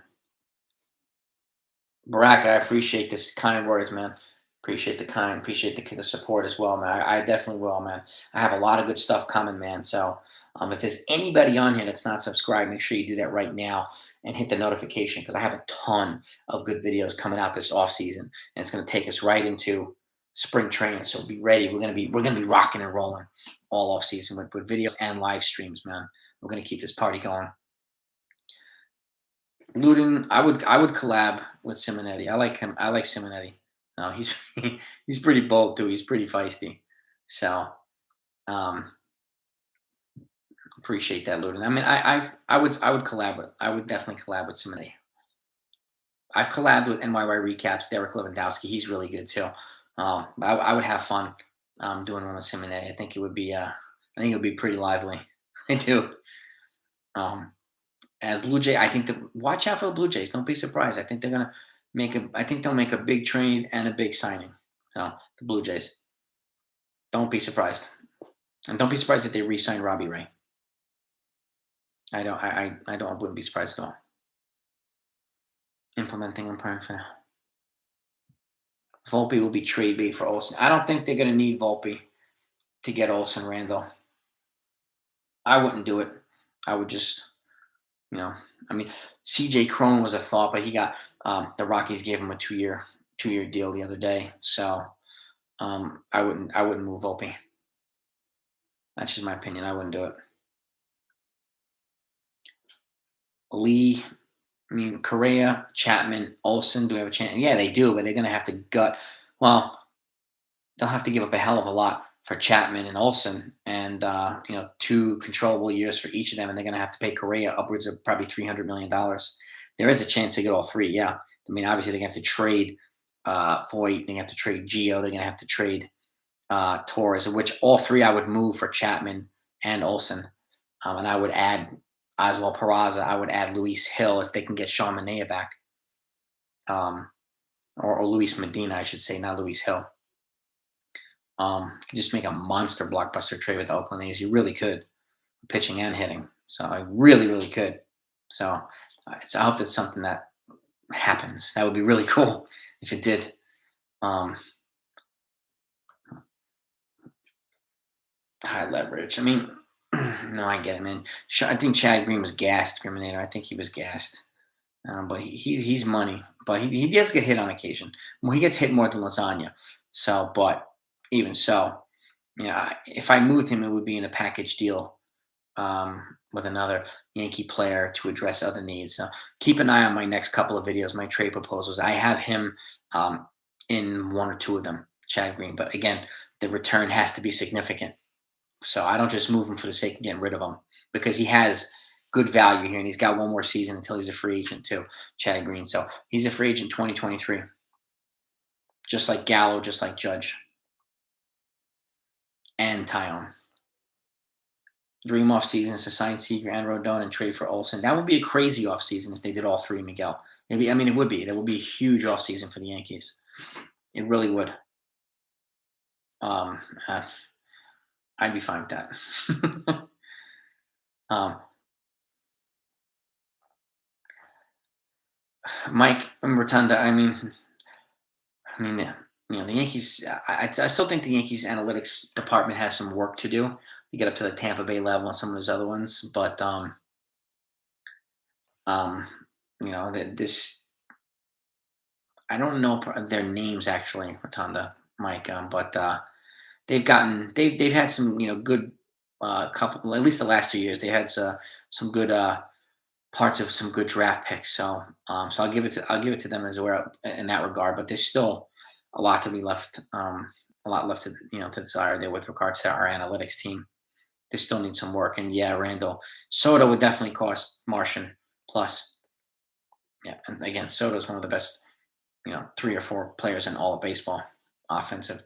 Barack, I appreciate this kind words, man. Appreciate the support as well, man. I definitely will, man. I have a lot of good stuff coming, man. So, if there's anybody on here that's not subscribed, make sure you do that right now and hit the notification because I have a ton of good videos coming out this off season, and it's going to take us right into spring training. So be ready. We're gonna be rocking and rolling all off season with videos and live streams, man. We're gonna keep this party going. Luden, I would collab with Simonetti. I like him. I like Simonetti. No, he's he's pretty bold too. He's pretty feisty. So um, appreciate that, Luden. I mean, I would collab with. I would definitely collab with Simonetti. I've collabed with NYY recaps. Derek Lewandowski. He's really good too. I would have fun doing one with Simonetti. I think it would be. I think it would be pretty lively. I do. Um, And Blue Jay, I think watch out for the Blue Jays. Don't be surprised. I think they're gonna make a. I think they'll make a big trade and a big signing. So the Blue Jays. Don't be surprised, and don't be surprised if they re-sign Robbie Ray. I don't. I don't. I wouldn't be surprised at all. Implementing umpire. Volpe will be trade bait for Olsen. I don't think they're gonna need Volpe to get Olsen Randall. I wouldn't do it. I would just. You know, I mean, CJ Cron was a thought, but he got the Rockies gave him a two-year deal the other day. So I wouldn't move Volpe. That's just my opinion. I wouldn't do it. Lee, I mean Correa, Chapman, Olson. Do we have a chance? Yeah, they do, but they're gonna have to gut. Well, they'll have to give up a hell of a lot for Chapman and Olson, and 2 controllable years for each of them, and they're going to have to pay Correa upwards of probably $300 million. There is a chance to get all three. Yeah, I mean, obviously they're going to have to trade Voit, they're going to have to trade Gio, they're going to have to trade Torres, of which all three I would move for Chapman and Olson, and I would add Oswald Peraza. I would add Luis Hill if they can get Sean Manaea back, or Luis Medina, I should say, not Luis Hill. You could just make a monster blockbuster trade with the Oakland A's. You really could, pitching and hitting. So I really, really could. So I hope that's something that happens. That would be really cool if it did. High leverage. I mean, no, I get it, man. I think Chad Green was gassed, Criminator. I think he was gassed. But he's money. But he does get hit on occasion. Well, he gets hit more than Lasagna. So, but even so, if I moved him, it would be in a package deal with another Yankee player to address other needs. So keep an eye on my next couple of videos, my trade proposals. I have him in one or two of them, Chad Green. But again, the return has to be significant. So I don't just move him for the sake of getting rid of him because he has good value here, and he's got one more season until he's a free agent too, Chad Green. So he's a free agent 2023, just like Gallo, just like Judge and Tyone. Dream off season is to sign Seager and Rodon and trade for Olsen. That would be a crazy off season if they did all three, Miguel. Maybe, I mean, it would be. That would be a huge off season for the Yankees. It really would. I'd be fine with that. Mike Rotunda. I mean, yeah, the Yankees. I still think the Yankees analytics department has some work to do to get up to the Tampa Bay level and some of those other ones. But this. I don't know their names actually, Rotunda, Mike. But they've had some good couple, at least the last 2 years they had some good parts of some good draft picks. So I'll give it to them as well in that regard. But there's still a lot to be left, a lot left to desire there with regards to our analytics team. They still need some work. And yeah, Randall Soto would definitely cost Martian plus. Yeah, and again, Soto's one of the best 3 or 4 players in all of baseball, offensive.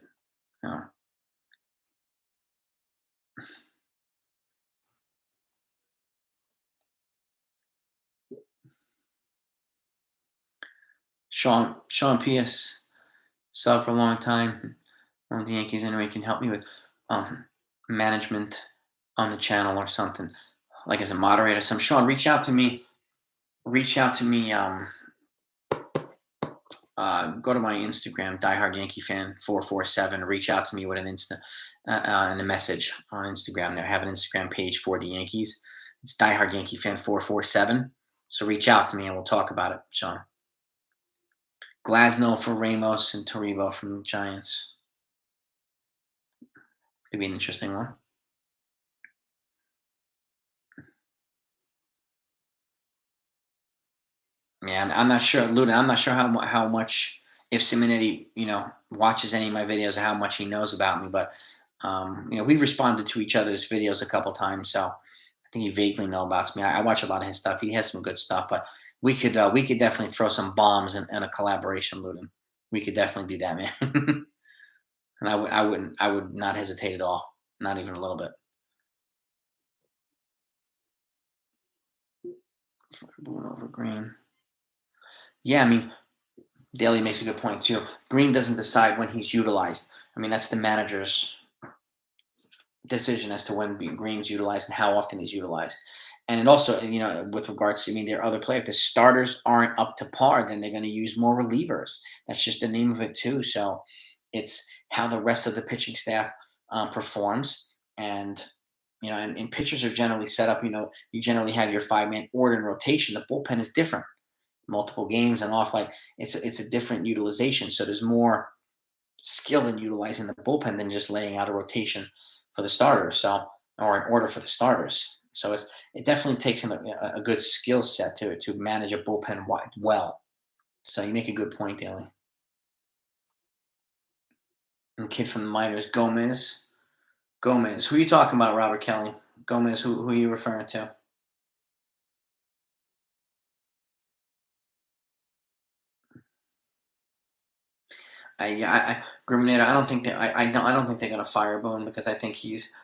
Sean P.S. sub for a long time. One of the Yankees anyway can help me with management on the channel or something, like as a moderator. So Sean, reach out to me. Reach out to me. Go to my Instagram, diehard Yankee fan 447. Reach out to me with an and a message on Instagram. I have an Instagram page for the Yankees. It's diehard Yankee fan 447. So reach out to me and we'll talk about it, Sean. Glasnow for Ramos and Torres from the Giants. Could be an interesting one. Yeah, I'm not sure, Luda. I'm not sure how much, if Simonetti, watches any of my videos or how much he knows about me. But we responded to each other's videos a couple times, so I think he vaguely know about me. I watch a lot of his stuff. He has some good stuff, but we could definitely throw some bombs and a collaboration, Luda. We could definitely do that, man. And I would not hesitate at all, not even a little bit. Blue over green. Yeah, I mean, Daly makes a good point too. Green doesn't decide when he's utilized. I mean, that's the manager's decision as to when Green's utilized and how often he's utilized. And it also, with regards to, there are other players. If the starters aren't up to par, then they're going to use more relievers. That's just the name of it too. So it's how the rest of the pitching staff performs. And, and pitchers are generally set up, you generally have your 5-man order in rotation. The bullpen is different. Multiple games and off, like it's a different utilization. So there's more skill in utilizing the bullpen than just laying out a rotation for the starters, or an order for the starters. So it definitely takes him a good skill set to manage a bullpen well. So you make a good point, Daly. And the kid from the minors, Gomez. Gomez, who are you talking about, Robert Kelly? Gomez, who are you referring to? Grimminator. I don't think that I don't think they're gonna fire Boone because I think he's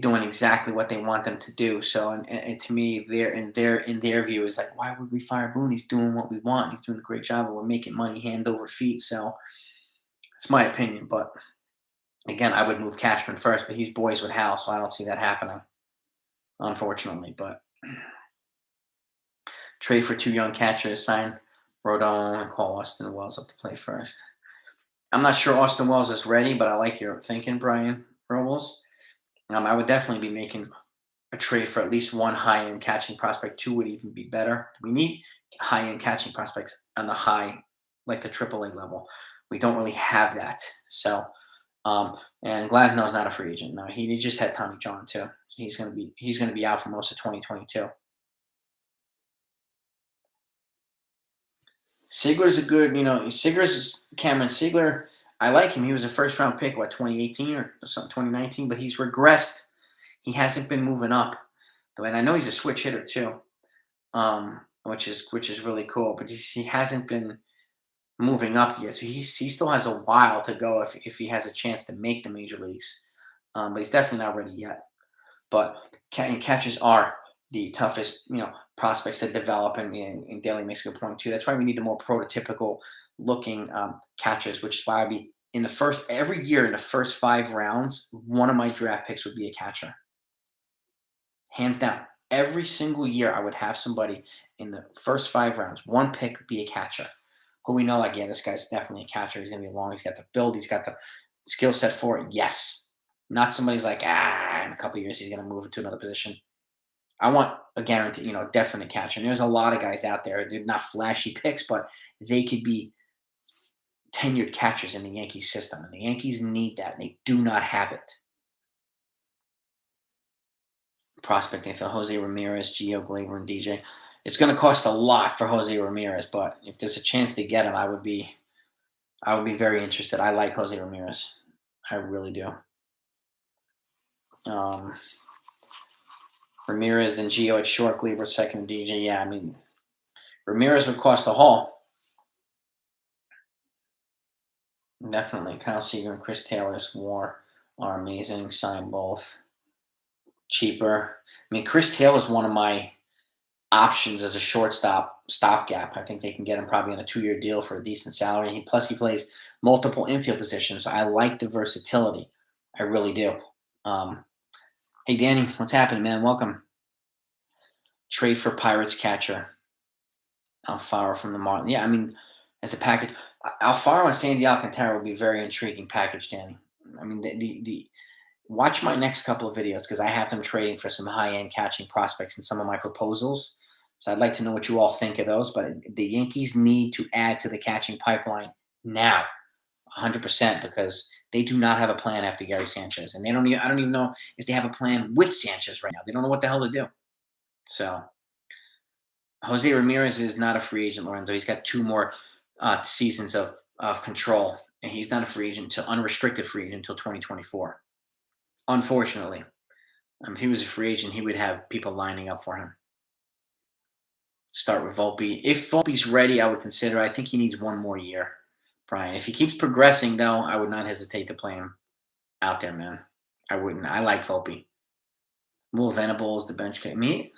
doing exactly what they want them to do. So, and to me, in their view is like, why would we fire Boone? He's doing what we want. He's doing a great job, and we're making money hand over feet. So, it's my opinion. But again, I would move Cashman first, but he's boys with Hal, so I don't see that happening, unfortunately. But trade for 2 young catchers, sign Rodon and call Austin Wells up to play first. I'm not sure Austin Wells is ready, but I like your thinking, Brian Robles. I would definitely be making a trade for at least one high-end catching prospect. 2 would even be better. We need high-end catching prospects on the high, like the AAA level. We don't really have that. So, and Glasnow is not a free agent. No, he just had Tommy John too. So he's gonna be out for most of 2022. Sigler's a good, Cameron Sigler. I like him. He was a first-round pick, 2018 or something, 2019, but he's regressed. He hasn't been moving up. And I know he's a switch hitter too, which is really cool. But he hasn't been moving up yet, so he still has a while to go if he has a chance to make the major leagues. But he's definitely not ready yet. But catchers are the toughest, prospects to develop, and Daly makes a good point too. That's why we need the more prototypical looking catchers, which is why I'd be every year in the first 5 rounds, one of my draft picks would be a catcher. Hands down. Every single year I would have somebody in the first 5 rounds, one pick be a catcher. Who we know, like, yeah, this guy's definitely a catcher. He's going to be long. He's got the build. He's got the skill set for it. Yes. Not somebody's like, in a couple of years he's going to move into another position. I want a guaranteed, definite catcher. And there's a lot of guys out there. They're not flashy picks, but they could be tenured catchers in the Yankees system. And the Yankees need that. And they do not have it. Prospecting for Jose Ramirez, Gio, Glaber, and DJ. It's going to cost a lot for Jose Ramirez, but if there's a chance to get him, I would be very interested. I like Jose Ramirez. I really do. Ramirez, then Gio at short, Glaber at second, and DJ. Yeah, Ramirez would cost a haul. Definitely. Kyle Seager and Chris Taylor's WAR are amazing. Sign both. Cheaper. Chris Taylor's one of my options as a shortstop stopgap. I think they can get him probably on a 2-year deal for a decent salary. Plus, he plays multiple infield positions. So I like the versatility. I really do. Hey, Danny, what's happening, man? Welcome. Trade for Pirates catcher Alfaro from the Marlins. Yeah, I mean, as a package, Alfaro and Sandy Alcantara would be a very intriguing package, Danny. I mean, the watch my next couple of videos because I have them trading for some high end catching prospects in some of my proposals. So I'd like to know what you all think of those. But the Yankees need to add to the catching pipeline now, 100%, because they do not have a plan after Gary Sanchez, and they don't. I don't even know if they have a plan with Sanchez right now. They don't know what the hell to do. So Jose Ramirez is not a free agent, Lorenzo. He's got 2 more seasons of control, and he's not a free agent until unrestricted free agent until 2024. Unfortunately, if he was a free agent, he would have people lining up for him. Start with Volpe. If Volpe's ready, I would consider. I think he needs 1 more year, Brian. If he keeps progressing, though, I would not hesitate to play him out there, man. I wouldn't. I like Volpe. Will Venables, the bench kick. Me,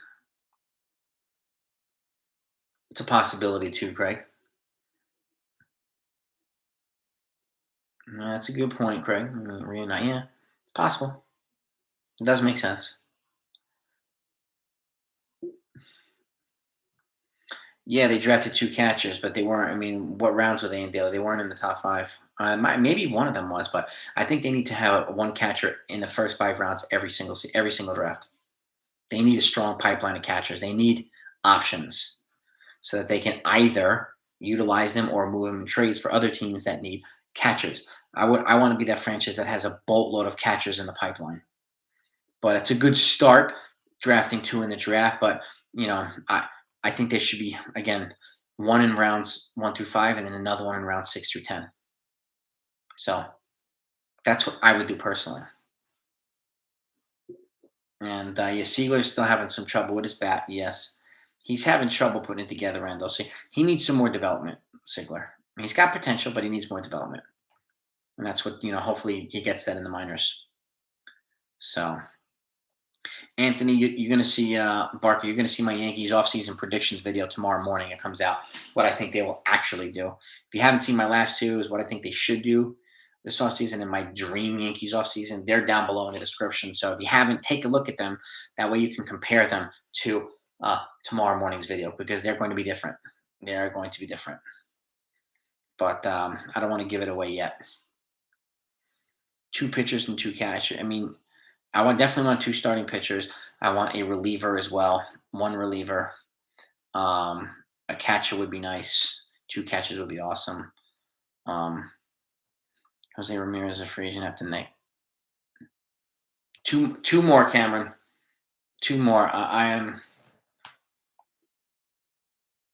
it's a possibility too, Craig. That's a good point, Craig. Reunite, yeah, it's possible. It does make sense. Yeah, they drafted 2 catchers, but they weren't. I mean, what rounds were they in daily? They weren't in the top 5. Maybe one of them was, but I think they need to have 1 catcher in the first 5 rounds every single draft. They need a strong pipeline of catchers. They need options so that they can either utilize them or move them in trades for other teams that need catchers. I want to be that franchise that has a boatload of catchers in the pipeline. But it's a good start drafting 2 in the draft. But I think there should be again one in rounds 1 through 5, and then another one in rounds 6 through 10. So that's what I would do personally. And Sealer's still having some trouble with his bat. Yes, he's having trouble putting it together, Randall. So he needs some more development, Sigler. He's got potential, but he needs more development. And that's what, hopefully he gets that in the minors. So, Anthony, you're going to see, Barker, you're going to see my Yankees offseason predictions video tomorrow morning. It comes out what I think they will actually do. If you haven't seen my last 2, is what I think they should do this offseason and my dream Yankees offseason. They're down below in the description. So if you haven't, take a look at them. That way you can compare them to tomorrow morning's video because they're going to be different. They are going to be different. But I don't want to give it away yet. 2 pitchers and 2 catchers. I mean, I definitely want 2 starting pitchers. I want a reliever as well. 1 reliever. A catcher would be nice. 2 catchers would be awesome. Jose Ramirez, a free agent after Nick. 2 more, Cameron. 2 more. I am.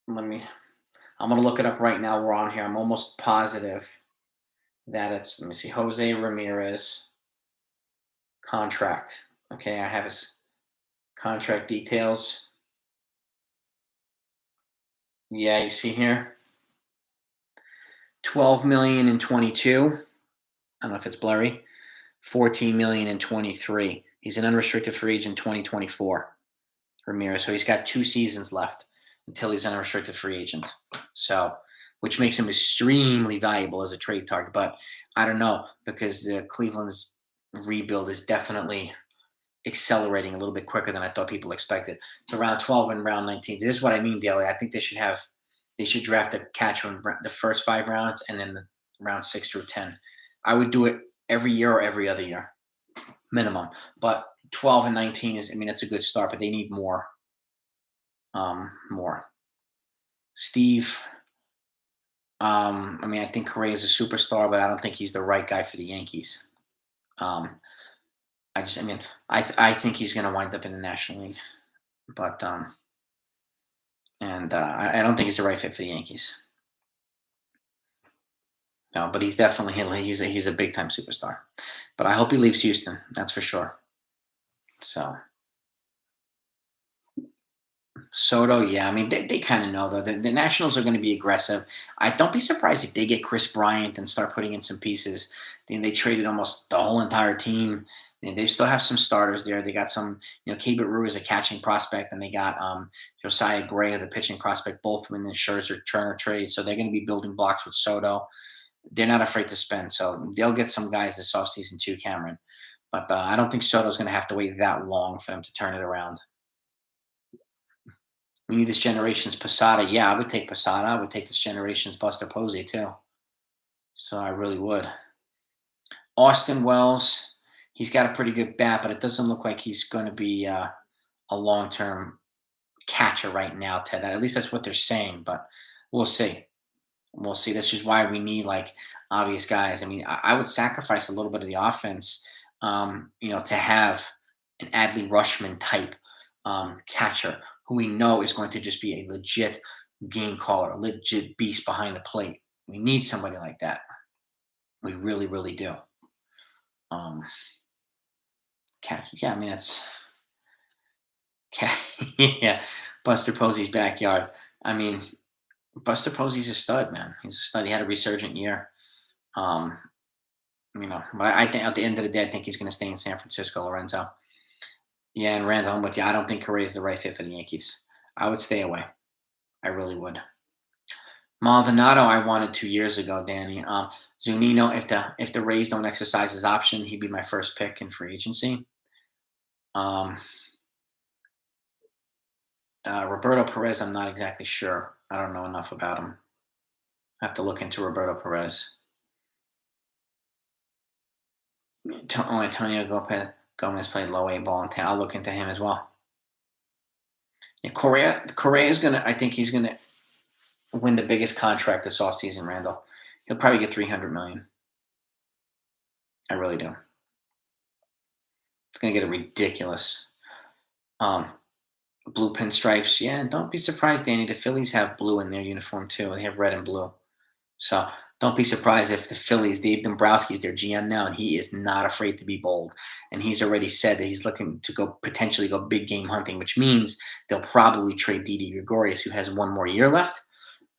I'm going to look it up right now. We're on here. I'm almost positive that it's. Let me see. Jose Ramirez contract. Okay, I have his contract details. Yeah, you see here. $12 million in 22. I don't know if it's blurry. $14 million in 23. He's an unrestricted free agent 2024. Ramirez. So he's got 2 seasons left until he's an unrestricted free agent. So, which makes him extremely valuable as a trade target. But I don't know because Cleveland's rebuild is definitely accelerating a little bit quicker than I thought people expected. So round 12 and round 19. This is what I mean, Daly. I think they should draft a catcher in the first 5 rounds and then the round 6 through 10. I would do it every year or every other year, minimum. But 12 and 19 is, that's a good start, but they need more. More. Steve, I think Correa is a superstar, but I don't think he's the right guy for the Yankees. I think he's going to wind up in the National League, but I don't think he's the right fit for the Yankees. No, but he's definitely he's a big time superstar. But I hope he leaves Houston. That's for sure. So Soto, yeah, they kind of know though. The Nationals are going to be aggressive. I don't be surprised if they get Chris Bryant and start putting in some pieces. They traded almost the whole entire team. They still have some starters there. They got some, Keibert Rue is a catching prospect, and they got Josiah Gray, the pitching prospect, both in the Scherzer-Turner trade. So they're going to be building blocks with Soto. They're not afraid to spend, so they'll get some guys this offseason too, Cameron. But I don't think Soto's going to have to wait that long for them to turn it around. We need this generation's Posada. Yeah, I would take Posada. I would take this generation's Buster Posey too. So I really would. Austin Wells, he's got a pretty good bat, but it doesn't look like he's going to be a long-term catcher right now, Ted. At least that's what they're saying, but we'll see. We'll see. This is why we need like obvious guys. I mean, I would sacrifice a little bit of the offense, to have an Adley Rushman type catcher who we know is going to just be a legit game caller, a legit beast behind the plate. We need somebody like that. We really, really do. Yeah, I mean that's yeah. Buster Posey's backyard. I mean, Buster Posey's a stud, man. He's a stud. He had a resurgent year. Um, but I think at the end of the day, I think he's going to stay in San Francisco, Lorenzo. Yeah, and Randall, I'm with you. I don't think Correa is the right fit for the Yankees. I would stay away. I really would. Maldonado, I wanted 2 years ago, Danny. Zunino, if the Rays don't exercise his option, he'd be my first pick in free agency. Um, Roberto Perez, I'm not exactly sure. I don't know enough about him. I have to look into Roberto Perez. Antonio Gomez played low A ball in town. I'll look into him as well. Yeah, Correa is gonna. I think he's gonna win the biggest contract this offseason, Randall. He'll probably get $300 million. I really do. It's gonna get a ridiculous blue pinstripes. Yeah, and don't be surprised, Danny. The Phillies have blue in their uniform too. They have red and blue. So don't be surprised if the Phillies, Dave Dombrowski's their GM now, and he is not afraid to be bold. And he's already said that he's looking to potentially go big game hunting, which means they'll probably trade Didi Gregorius, who has 1 more year left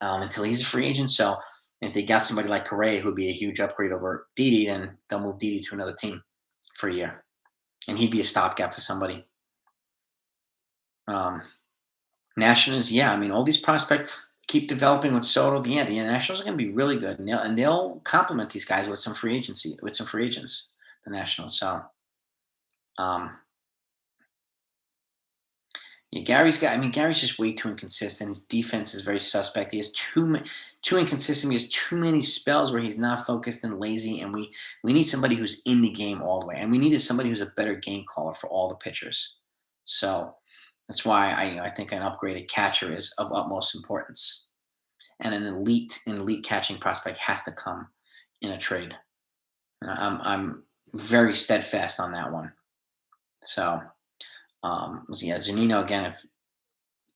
until he's a free agent. So if they got somebody like Correa, who would be a huge upgrade over Didi, then they'll move Didi to another team for a year. And he'd be a stopgap for somebody. Nationals, yeah. I mean, all these prospects keep developing with Soto. Yeah, the Nationals are going to be really good, and they'll complement these guys with some free agents. The Nationals. So, yeah, Gary's just way too inconsistent. His defense is very suspect. He has too inconsistent. He has too many spells where he's not focused and lazy. And we need somebody who's in the game all the way. And we needed somebody who's a better game caller for all the pitchers. So that's why I think an upgraded catcher is of utmost importance. And an elite catching prospect has to come in a trade. And I'm very steadfast on that one. So, yeah, Zunino again.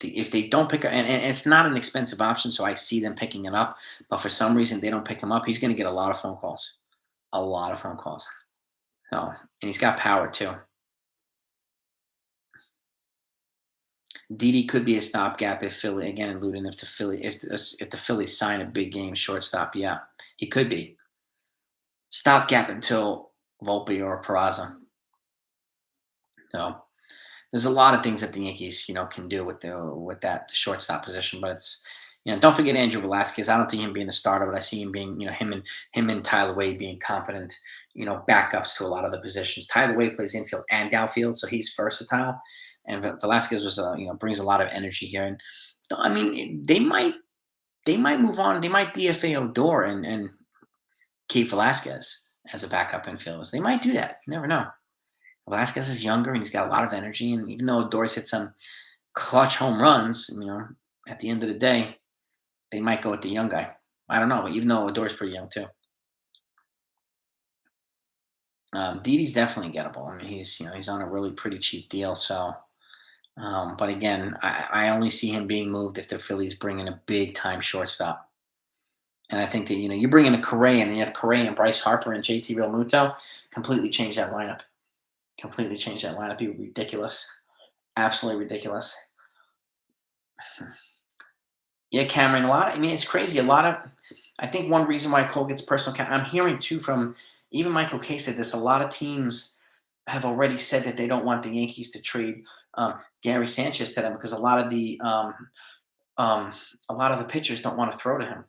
If they don't pick up, and it's not an expensive option, so I see them picking it up. But for some reason they don't pick him up, he's going to get a lot of phone calls, So, and he's got power too. Didi could be a stopgap if Philly again, and Ludin, if the Phillies sign a big game shortstop, yeah, he could be stopgap until Volpe or Peraza. So there's a lot of things that the Yankees, can do with that shortstop position. But it's, don't forget Andrew Velasquez. I don't see him being the starter, but I see him being, him and Tyler Wade being competent, backups to a lot of the positions. Tyler Wade plays infield and outfield, so he's versatile. And Velasquez was, brings a lot of energy here. And I mean, they might move on. They might DFA Odor and keep Velasquez as a backup infielder. They might do that. You never know. Velasquez is younger and he's got a lot of energy. And even though Odor's hit some clutch home runs, at the end of the day, they might go with the young guy. I don't know, but even though Odor's pretty young too. Didi's definitely gettable. I mean, he's on a really pretty cheap deal. So, but again, I only see him being moved if the Phillies bring in a big time shortstop. And I think that, you bring in a Correa and you have Correa and Bryce Harper and JT Realmuto, completely change that lineup. Be ridiculous. Absolutely ridiculous. Yeah, Cameron, it's crazy. I think one reason why Cole gets personal, I'm hearing too from even Michael Kay said this, a lot of teams have already said that they don't want the Yankees to trade Gary Sanchez to them because a lot of the pitchers don't want to throw to him.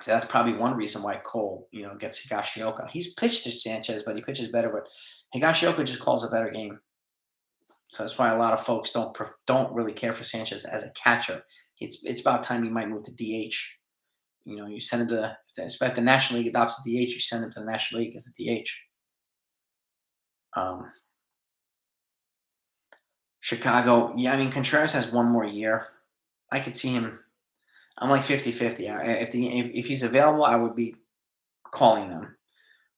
So that's probably one reason why Cole, gets Higashioka. He's pitched to Sanchez, but he pitches better. But Higashioka just calls a better game. So that's why a lot of folks don't really care for Sanchez as a catcher. It's about time he might move to DH. You send him to if the National League adopts a DH, you send him to the National League as a DH. Um, Chicago, yeah, I mean Contreras has one more year. I could see him. I'm like 50-50. If he's available, I would be calling them.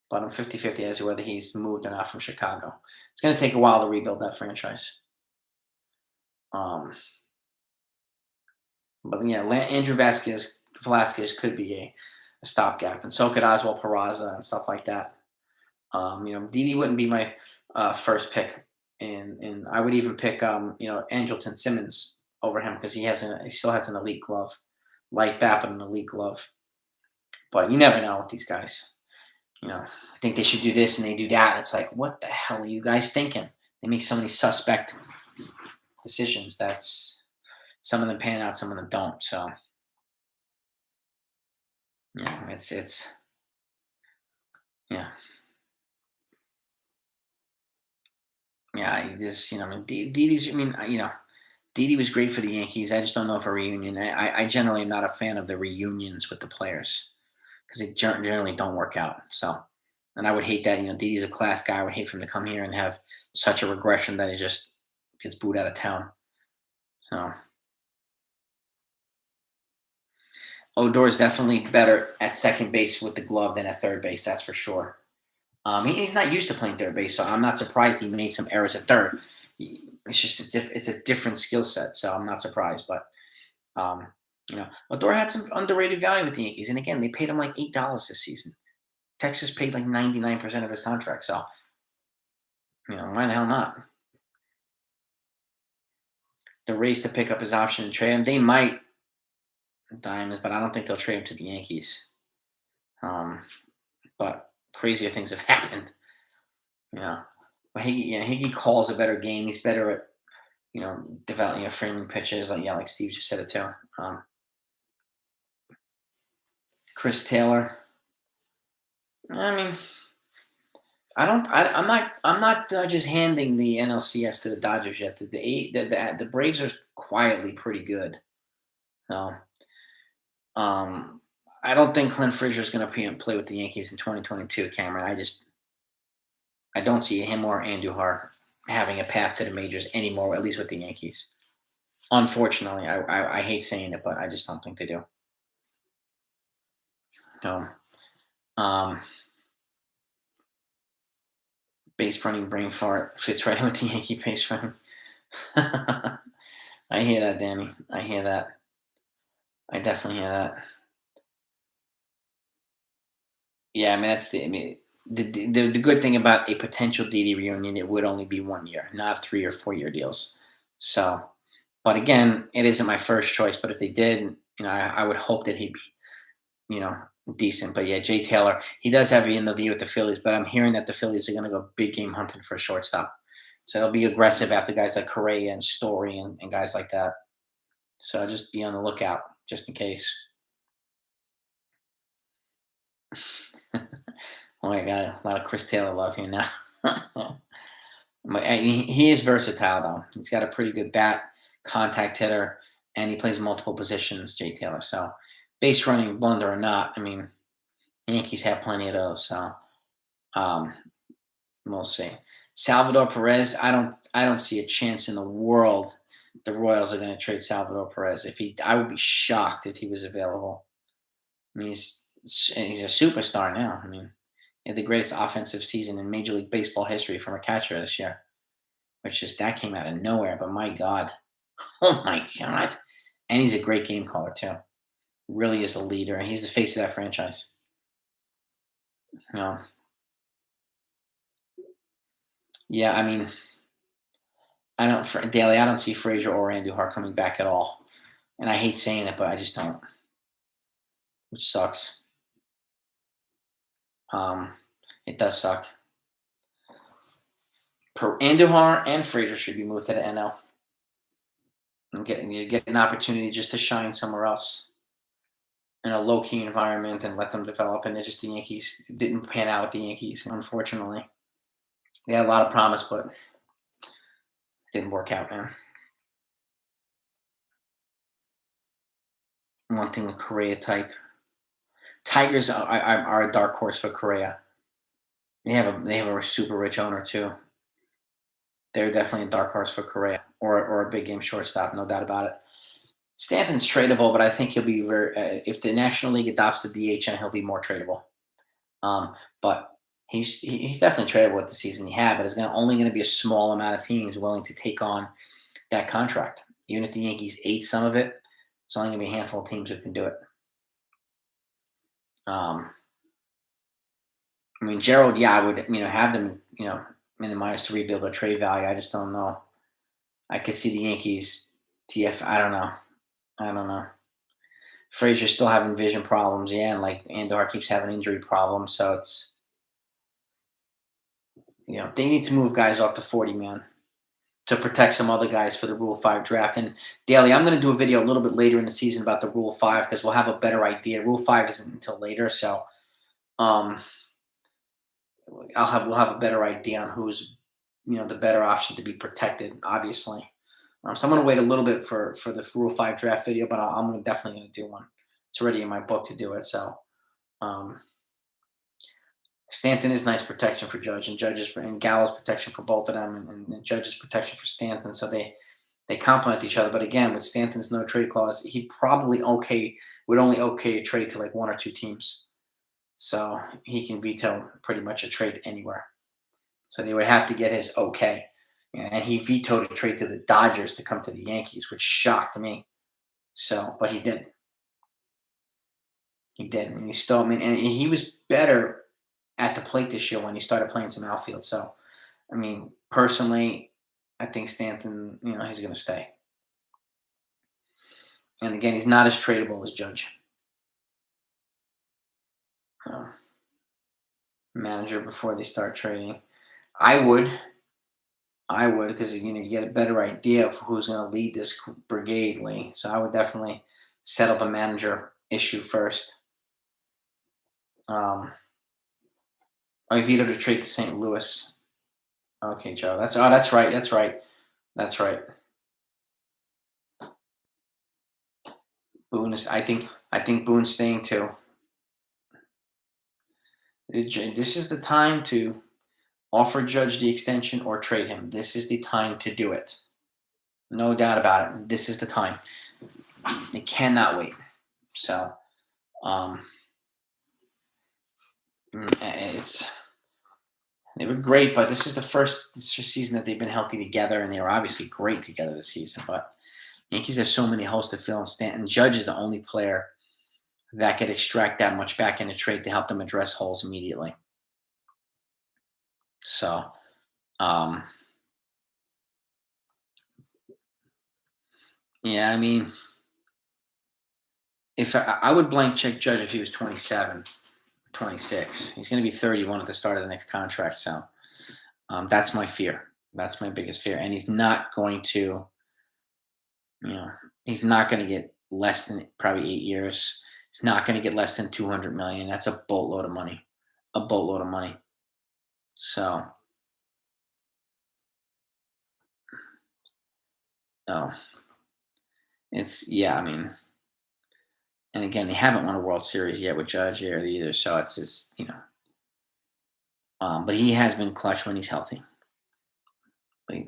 But I'm 50-50 as to whether he's moved or not from Chicago. It's going to take a while to rebuild that franchise. But yeah, Andrew Velasquez could be a stopgap, and so could Oswald Peraza and stuff like that. Didi wouldn't be my first pick, and I would even pick Andrelton Simmons over him because he still has an elite glove, light bat but an elite glove. But you never know with these guys. I think they should do this and they do that. It's like, what the hell are you guys thinking? They make so many suspect decisions. That's some of them pan out, some of them don't. So it's yeah. Yeah, Didi was great for the Yankees. I just don't know if a reunion. I generally am not a fan of the reunions with the players because they generally don't work out. So, and I would hate that. Didi's a class guy. I would hate for him to come here and have such a regression that he just gets booed out of town. So, Odor is definitely better at second base with the glove than at third base. That's for sure. He's not used to playing third base, so I'm not surprised he made some errors at third. It's just it's a different skill set, so I'm not surprised. But Odor had some underrated value with the Yankees, and again, they paid him like $8 this season. Texas paid like 99% of his contract, so why the hell not? The Rays to pick up his option and trade him. They might Diamonds, but I don't think they'll trade him to the Yankees. But crazier things have happened. But Higgy calls a better game. He's better at developing framing pitches. Like Steve just said it too. Chris Taylor. I mean, I'm not just handing the NLCS to the Dodgers yet. The Braves are quietly pretty good. I don't think Clint Frazier is going to play with the Yankees in 2022, Cameron. I don't see him or Andujar having a path to the majors anymore, at least with the Yankees. Unfortunately, I hate saying it, but I just don't think they do. Base running brain fart fits right in with the Yankee base running. I hear that, Danny. I hear that. I definitely hear that. Yeah, the good thing about a potential DD reunion, it would only be 1 year, not 3 or 4 year deals. So, but again, it isn't my first choice. But if they did, I would hope that he'd be, decent. But yeah, Jay Taylor, he does have an interview with the Phillies, but I'm hearing that the Phillies are going to go big game hunting for a shortstop. So they'll be aggressive after guys like Correa and Story and guys like that. So just be on the lookout just in case. Oh, I got a lot of Chris Taylor love here now. He is versatile, though. He's got a pretty good bat, contact hitter, and he plays multiple positions, Jay Taylor. So base running, blunder or not, the Yankees have plenty of those. So we'll see. Salvador Perez, I don't see a chance in the world the Royals are going to trade Salvador Perez. I would be shocked if he was available. He's a superstar now. He had the greatest offensive season in Major League Baseball history from a catcher this year, that came out of nowhere. But my God, oh my God, and he's a great game caller too. Really is a leader, and he's the face of that franchise. Yeah, I don't see Frazier or Andujar coming back at all, and I hate saying it, but I just don't, which sucks. It does suck. Andujar and Frazier should be moved to the NL. And get an opportunity just to shine somewhere else. in a low-key environment and let them develop. And it just the Yankees didn't pan out with the Yankees, unfortunately. They had a lot of promise, but it didn't work out, man. One thing with Correa type. Tigers are a dark horse for Correa. They have a super rich owner too. They're definitely a dark horse for Correa or a big game shortstop, no doubt about it. Stanton's tradable, but I think he'll be very. If the National League adopts the DH, he'll be more tradable. But he's definitely tradable with the season he had, but it's only going to be a small amount of teams willing to take on that contract. Even if the Yankees ate some of it, it's only going to be a handful of teams who can do it. I mean, Gerald, yeah, I would, have them, minimize to rebuild their trade value. I just don't know. I could see the Yankees, TF. I don't know. I don't know. Frazier's still having vision problems, yeah, and like Andor keeps having injury problems. So it's, they need to move guys off the 40 man to protect some other guys for the Rule 5 draft. And Daly, I'm going to do a video a little bit later in the season about the Rule 5 because we'll have a better idea. Rule 5 isn't until later, so we'll have a better idea on who's the better option to be protected, obviously. So I'm going to wait a little bit for the Rule 5 draft video, but I'm definitely going to do one. It's already in my book to do it. So Stanton is nice protection for Judge, and Gallo's protection for both of them, and Judge's protection for Stanton. So they complement each other. But again, with Stanton's no trade clause, he probably would only a trade to like one or two teams. So he can veto pretty much a trade anywhere. So they would have to get his okay. And he vetoed a trade to the Dodgers to come to the Yankees, which shocked me. So, but he did. He did. And he still, and he was better at the plate this year when he started playing some outfield. So, personally, I think Stanton, he's going to stay. And again, he's not as tradable as Judge. Manager before they start trading. I would, because you get a better idea of who's going to lead this brigade, Lee. So I would definitely settle the manager issue first. I vetoed a trade to St. Louis. Okay, Joe. That's right. That's right. Boone is. I think Boone's staying too. This is the time to offer Judge the extension or trade him. This is the time to do it. No doubt about it. This is the time. They cannot wait. So, they were great, but this is the first season that they've been healthy together, and they were obviously great together this season. But Yankees have so many holes to fill, and Stanton Judge is the only player that could extract that much back in a trade to help them address holes immediately. So, yeah, if I would blank check Judge if he was 27, 26. He's going to be 31 at the start of the next contract. So that's my fear. That's my biggest fear. And he's not going to, he's not going to get less than probably 8 years. He's not going to get less than $200 million. That's a boatload of money. A boatload of money. So, no. And again, they haven't won a World Series yet with Judge either. So it's just, but he has been clutch when he's healthy. But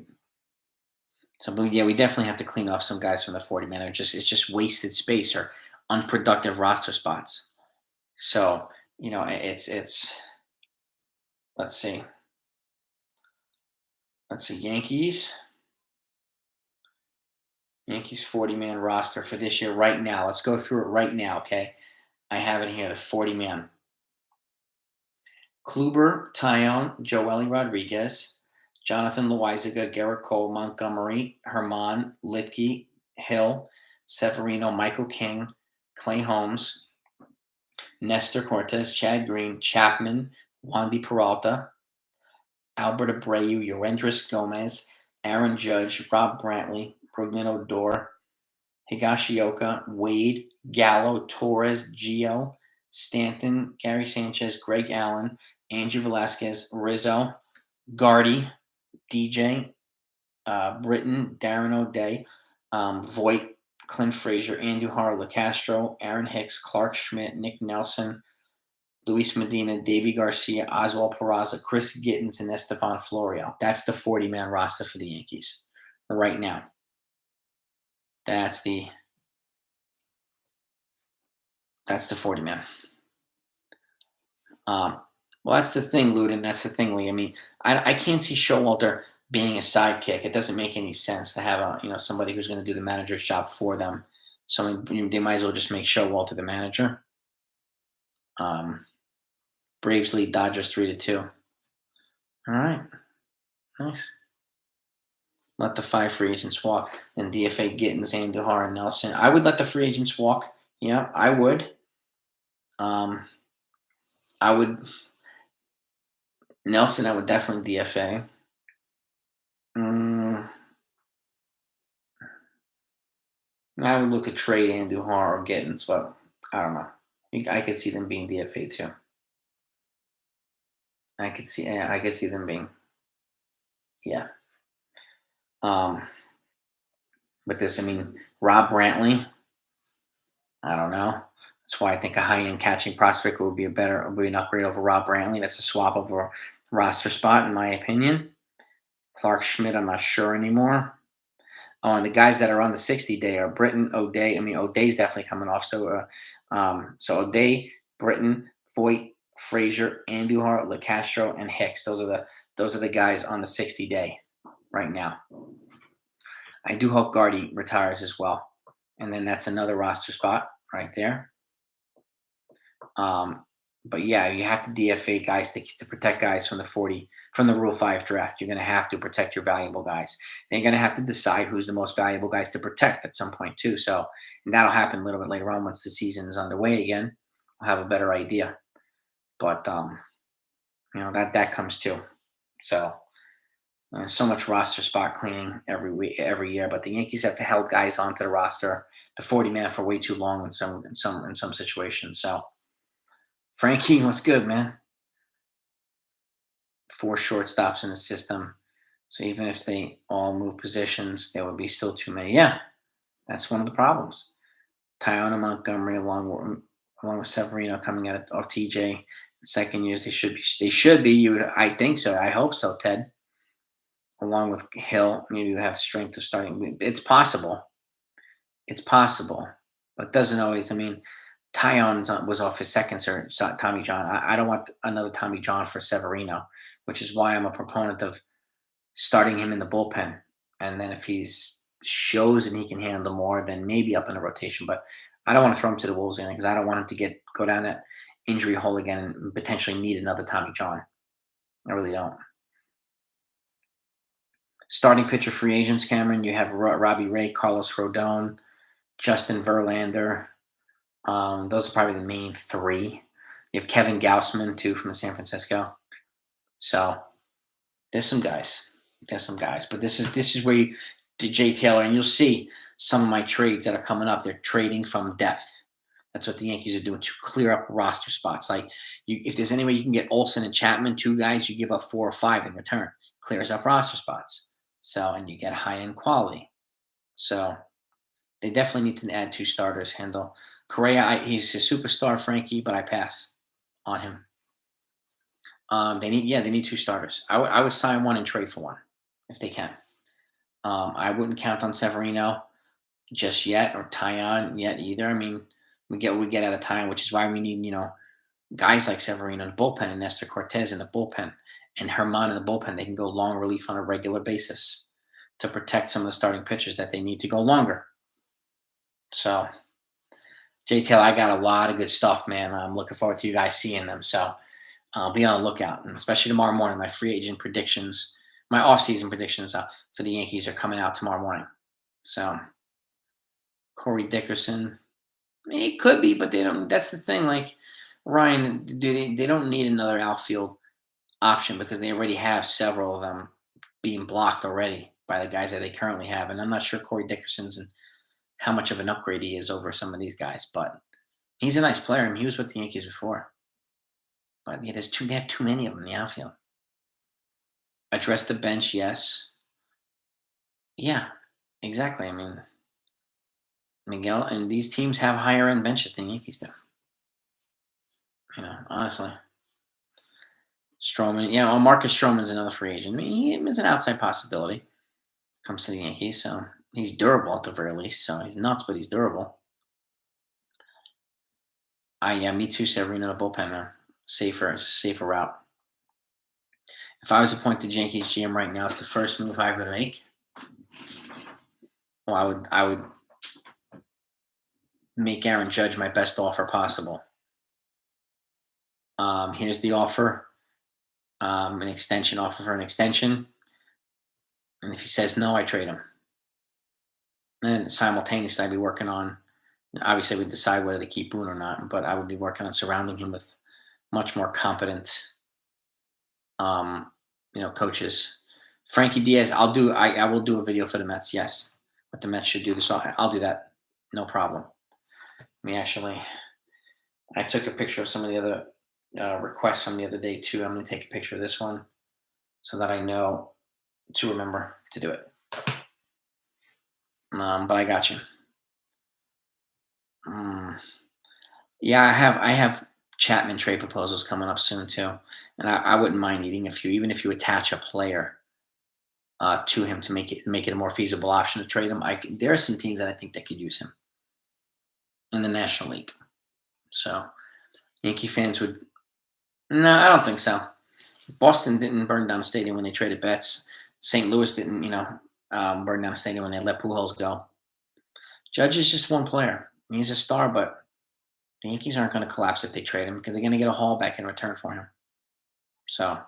yeah, we definitely have to clean off some guys from the 40 man. It's just wasted space or unproductive roster spots. So, it's let's see. Yankees 40 man roster for this year right now. Let's go through it right now, okay? I have it here, the 40 man. Kluber, Taillon, Joely Rodriguez, Jonathan Loaizaga, Garrett Cole, Montgomery, Herman, Litke, Hill, Severino, Michael King, Clay Holmes, Nestor Cortez, Chad Green, Chapman, Wandy Peralta, Albert Abreu, Yoendris Gomez, Aaron Judge, Rob Brantley, Brooklyn Odor, Higashioka, Wade, Gallo, Torres, Gio, Stanton, Gary Sanchez, Greg Allen, Andrew Velasquez, Rizzo, Gardy, DJ, Britton, Darren O'Day, Voit, Clint Frazier, Andujar, LeCastro, Aaron Hicks, Clark Schmidt, Nick Nelson, Luis Medina, Davy Garcia, Oswald Peraza, Chris Gittens, and Estevan Florial. That's the 40-man roster for the Yankees right now. That's the 40-man. Well, that's the thing, Luden. That's the thing, Lee. I mean, I can't see Showalter being a sidekick. It doesn't make any sense to have somebody who's going to do the manager's job for them. So I mean, they might as well just make Showalter the manager. Braves lead Dodgers 3-2. All right, nice. Let the 5 free agents walk. And DFA Gittins, Andujar, and Nelson. I would let the free agents walk. Yeah, I would. I would. Nelson, I would definitely DFA. I would look to trade Andujar or Gittins, but I don't know. I could see them being DFA too. I could see them being, yeah. But this, I mean, Rob Brantley, I don't know. That's why I think a high-end catching prospect would be an upgrade over Rob Brantley. That's a swap of a roster spot, in my opinion. Clark Schmidt, I'm not sure anymore. Oh, and the guys that are on the 60-day are Britton, O'Day. I mean, O'Day's definitely coming off. So, so O'Day, Britton, Voit, Frazier, Andujar, LeCastro, and Hicks. Those are the guys on the 60-day right now. I do hope Gardy retires as well, and then that's another roster spot right there. But yeah, you have to DFA guys to protect guys from the Rule 5 draft. You're going to have to protect your valuable guys. They're going to have to decide who's the most valuable guys to protect at some point too. So, and that'll happen a little bit later on once the season is underway again. We'll have a better idea. But that comes too. So, so much roster spot cleaning every year. But the Yankees have held guys onto the roster, the 40-man, for way too long in some situations. So. Frankie, what's good, man? 4 shortstops in the system. So even if they all move positions, there would be still too many. Yeah, that's one of the problems. Tyona Montgomery, along with Severino coming out of TJ second years, they should be. I think so. I hope so, Ted. Along with Hill, maybe you have strength of starting. It's possible. It's possible, but it doesn't always. I mean, Tyon was off his second Tommy John. I don't want another Tommy John for Severino, which is why I'm a proponent of starting him in the bullpen. And then if he shows and he can handle more, then maybe up in the rotation. But I don't want to throw him to the wolves again because I don't want him to go down that injury hole again and potentially need another Tommy John. I really don't. Starting pitcher free agents, Cameron, you have Robbie Ray, Carlos Rodon, Justin Verlander. Those are probably the main 3. You have Kevin Gausman too from San Francisco. So there's some guys. But this is where you to Jay Taylor, and you'll see some of my trades that are coming up. They're trading from depth. That's what the Yankees are doing to clear up roster spots. Like if there's any way you can get Olsen and Chapman, 2 guys, you give up 4 or 5 in return. Clears up roster spots. So, and you get high-end quality. So they definitely need to add 2 starters. Handle Correa, he's a superstar, Frankie, but I pass on him. They need 2 starters. I would sign 1 and trade for 1 if they can. I wouldn't count on Severino just yet or Tyon yet either. I mean, we get out of time, which is why we need guys like Severino in the bullpen and Nestor Cortez in the bullpen and Herman in the bullpen. They can go long relief on a regular basis to protect some of the starting pitchers that they need to go longer. So, JTL, I got a lot of good stuff, man. I'm looking forward to you guys seeing them. So be on the lookout, and especially tomorrow morning. My free agent predictions, my off-season predictions for the Yankees are coming out tomorrow morning. So Corey Dickerson, it could be, but they don't. That's the thing. Like Ryan, they don't need another outfield option because they already have several of them being blocked already by the guys that they currently have, and I'm not sure Corey Dickerson's how much of an upgrade he is over some of these guys. But he's a nice player. I mean, he was with the Yankees before. But yeah, they have too many of them in the outfield. Address the bench, yes. Yeah, exactly. I mean, Miguel and these teams have higher end benches than Yankees do. Honestly. Stroman, yeah, well, Marcus Stroman's another free agent. I mean, he is an outside possibility. Comes to the Yankees, so he's durable at the very least. So he's nuts, but he's durable. Yeah, me too. Severino the bullpen, man. Safer, it's a safer route. If I was appointed Yankees GM right now, it's the first move I would make. Well, I would make Aaron Judge my best offer possible. Here's the offer, an extension offer for an extension, and if he says no, I trade him. And simultaneously, I'd be working on. Obviously, we decide whether to keep Boone or not, but I would be working on surrounding him with much more competent, coaches. Frankie Diaz, I will do a video for the Mets. Yes, what the Mets should do. So I'll do that. No problem. I took a picture of some of the other requests from the other day too. I'm going to take a picture of this one so that I know to remember to do it. But I got you. Yeah, I have Chapman trade proposals coming up soon too, and I wouldn't mind eating a few, even if you attach a player to him to make it a more feasible option to trade him. There are some teams that I think that could use him in the National League. So Yankee fans would. No, I don't think so. Boston didn't burn down the stadium when they traded Betts. St. Louis didn't, burn down the stadium when they let Pujols go. Judge is just one player. He's a star, but the Yankees aren't going to collapse if they trade him because they're going to get a haul back in return for him. So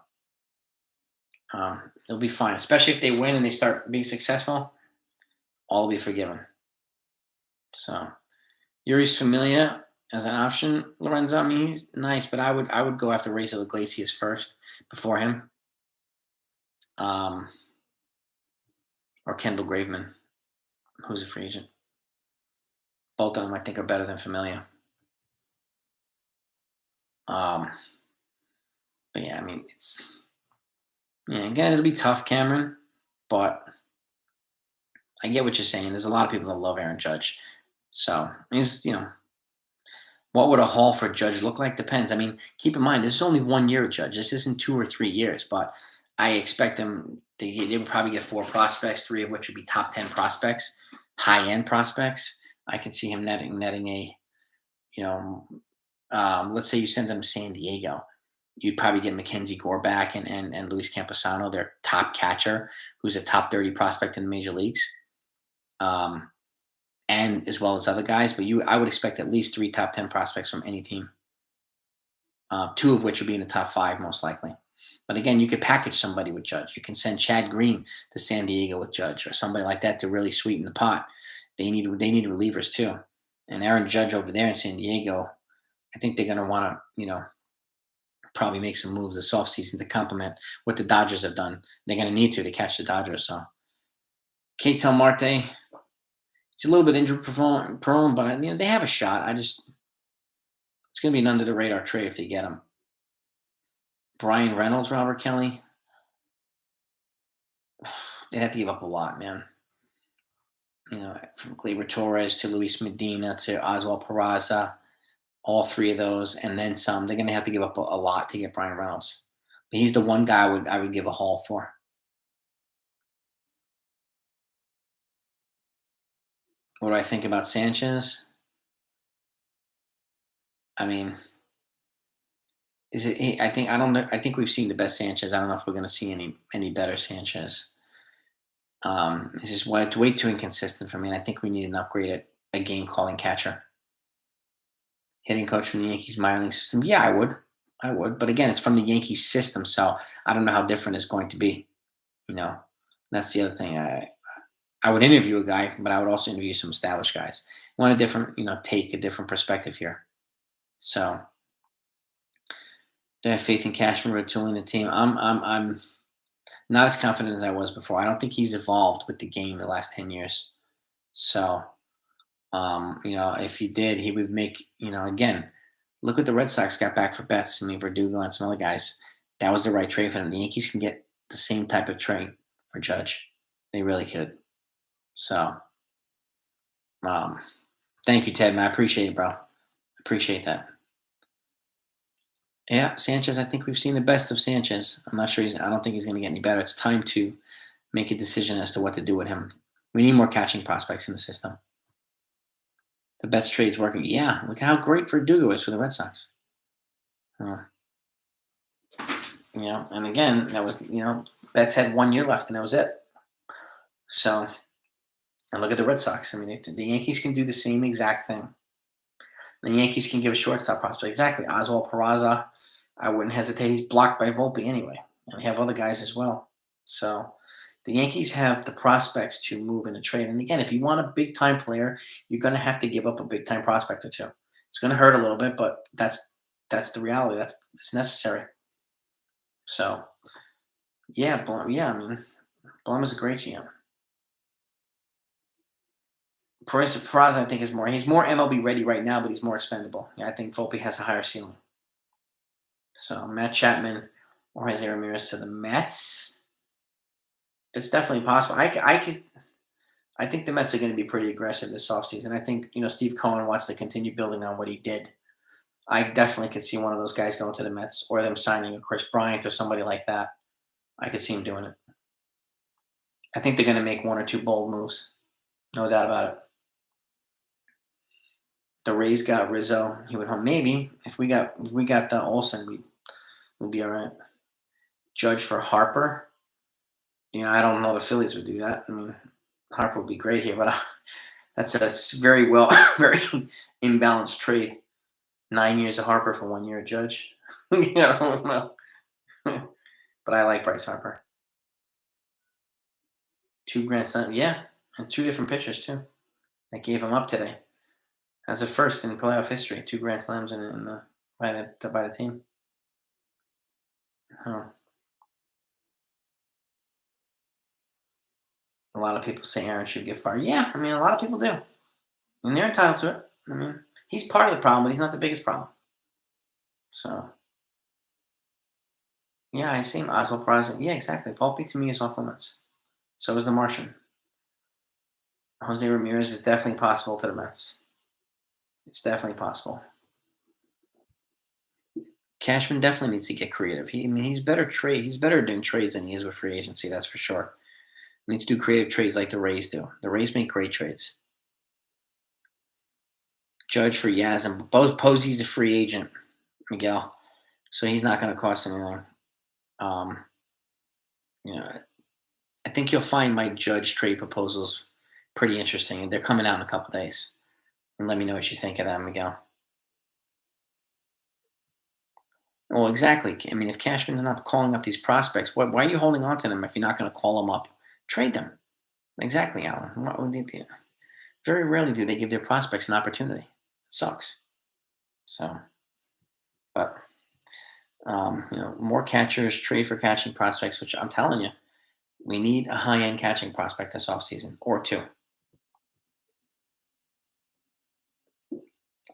it'll be fine, especially if they win and they start being successful. All will be forgiven. So Yuri's Familia as an option, Lorenzo. I mean, he's nice, but I would go after Raisel Iglesias first before him, or Kendall Graveman, who's a free agent. Both of them, I think, are better than Familia. But yeah, I mean, again, it'll be tough, Cameron, but I get what you're saying. There's a lot of people that love Aaron Judge. So he's, what would a haul for Judge look like? Depends. I mean, keep in mind, this is only 1 year of Judge. This isn't 2 or 3 years, but I expect them, they would probably get 4 prospects, 3 of which would be top 10 prospects, high-end prospects. I could see him netting a, let's say you send them to San Diego. You'd probably get Mackenzie Gore back and Luis Camposano, their top catcher, who's a top 30 prospect in the major leagues, and as well as other guys. But I would expect at least 3 top 10 prospects from any team, 2 of which would be in the top 5 most likely. But again, you could package somebody with Judge. You can send Chad Green to San Diego with Judge or somebody like that to really sweeten the pot. They need relievers too. And Aaron Judge over there in San Diego, I think they're going to want to, probably make some moves this offseason to complement what the Dodgers have done. They're going to need to catch the Dodgers. So Ketel Marte, he's a little bit injury prone, but they have a shot. It's going to be an under the radar trade if they get him. Brian Reynolds, Robert Kelly, they'd have to give up a lot, man. From Gleyber Torres to Luis Medina to Oswald Peraza, all 3 of those, and then some. They're going to have to give up a lot to get Brian Reynolds. But he's the one guy I would give a haul for. What do I think about Sanchez? I mean, I think we've seen the best Sanchez. I don't know if we're going to see any better Sanchez. It's just way too inconsistent for me. And I think we need an upgrade at a game calling catcher. Hitting coach from the Yankees minor league system. Yeah, I would. But again, it's from the Yankees system, so I don't know how different it's going to be. That's the other thing. I would interview a guy, but I would also interview some established guys. I want a different, take a different perspective here. So, do I have faith in Cashman retooling the team? I'm not as confident as I was before. I don't think he's evolved with the game the last 10 years. So, If he did, he would make, again, look what the Red Sox got back for Betts. I mean, Verdugo and some other guys. That was the right trade for them. The Yankees can get the same type of trade for Judge. They really could. So, um, thank you, Ted, man. I appreciate it, bro. Appreciate that. Yeah, Sanchez. I think we've seen the best of Sanchez. I'm not sure I don't think he's going to get any better. It's time to make a decision as to what to do with him. We need more catching prospects in the system. The Betts trade's working. Yeah, look how great Verdugo is for the Red Sox. And again, that was, Betts had 1 year left, and that was it. So, and look at the Red Sox. I mean, the Yankees can do the same exact thing. The Yankees can give a shortstop prospect. Exactly. Oswald Peraza, I wouldn't hesitate. He's blocked by Volpe anyway. And we have other guys as well. So the Yankees have the prospects to move in a trade. And again, if you want a big-time player, you're going to have to give up a big-time prospect or two. It's going to hurt a little bit, but that's the reality. It's necessary. So, yeah, I mean, Blum is a great GM. Peraza, I think, he's more MLB ready right now, but he's more expendable. Yeah, I think Volpe has a higher ceiling. So Matt Chapman or Jose Ramirez to the Mets. It's definitely possible. I think the Mets are going to be pretty aggressive this offseason. I think, Steve Cohen wants to continue building on what he did. I definitely could see one of those guys going to the Mets or them signing a Chris Bryant or somebody like that. I could see him doing it. I think they're going to make one or two bold moves. No doubt about it. The Rays got Rizzo. He went home. Maybe if we got the Olsen, we'd be all right. Judge for Harper. I don't know the Phillies would do that. I mean, Harper would be great here, but that's a very very imbalanced trade. 9 years of Harper for 1 year of Judge. I don't know. But I like Bryce Harper. 2 grand slam, yeah, and 2 different pitchers too. I gave him up today as a first in playoff history. 2 grand slams by the team. A lot of people say Aaron should get fired. Yeah, I mean, a lot of people do, and they're entitled to it. I mean, he's part of the problem, but he's not the biggest problem. So, yeah, I see him. Oswald Peraza. Yeah, exactly. Volpe to me is off limits. So is the Martian. Jose Ramirez is definitely possible to the Mets. It's definitely possible. Cashman definitely needs to get creative. He's better doing trades than he is with free agency. That's for sure. He needs to do creative trades like the Rays do. The Rays make great trades. Judge for Yaz, and Posey's a free agent, Miguel, so he's not going to cost anything. I think you'll find my Judge trade proposals pretty interesting, and they're coming out in a couple days. And let me know what you think of that, Miguel. Well, exactly. I mean, if Cashman's not calling up these prospects, why are you holding on to them if you're not going to call them up? Trade them. Exactly, Alan. What would they do? Very rarely do they give their prospects an opportunity. It sucks. So, but more catchers, trade for catching prospects, which I'm telling you, we need a high-end catching prospect this offseason, or 2.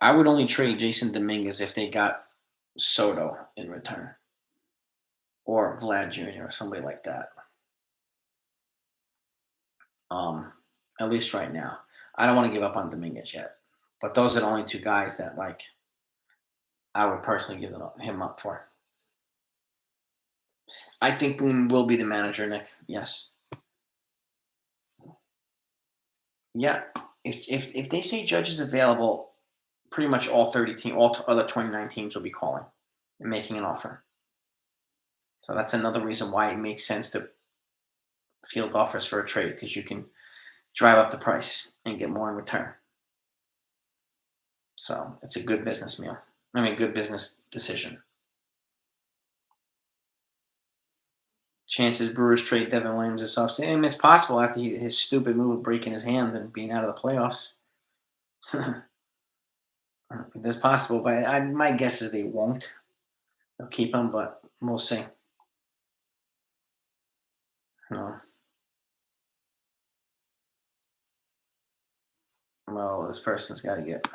I would only trade Jason Dominguez if they got Soto in return, or Vlad Jr. or somebody like that. At least right now. I don't want to give up on Dominguez yet, but those are the only 2 guys that I would personally give him up for. I think Boone will be the manager, Nick. Yes. Yeah. If they say Judge is available, pretty much all other 29 teams will be calling and making an offer. So that's another reason why it makes sense to field offers for a trade, because you can drive up the price and get more in return. So it's a good business good business decision. Chances Brewers trade Devin Williams this offseason. It's possible after his stupid move of breaking his hand and being out of the playoffs. It's possible, but my guess is they won't. They'll keep him, but we'll see. No. Well, this person's got to get.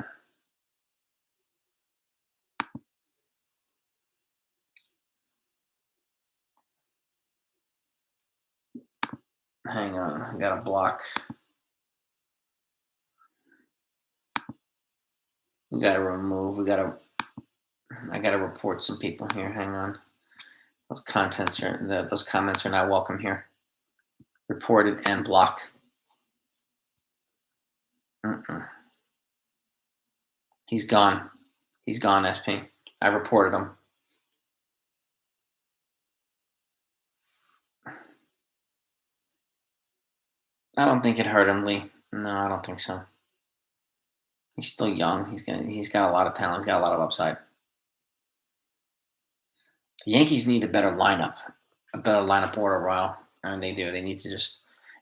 Hang on, I got to block. We got to remove. I got to report some people here. Hang on. Those those comments are not welcome here. Reported and blocked. He's gone. He's gone, SP. I reported him. I don't think it hurt him, Lee. No, I don't think so. He's still young. He's got a lot of talent. He's got a lot of upside. The Yankees need a better lineup order, while and they do. They need to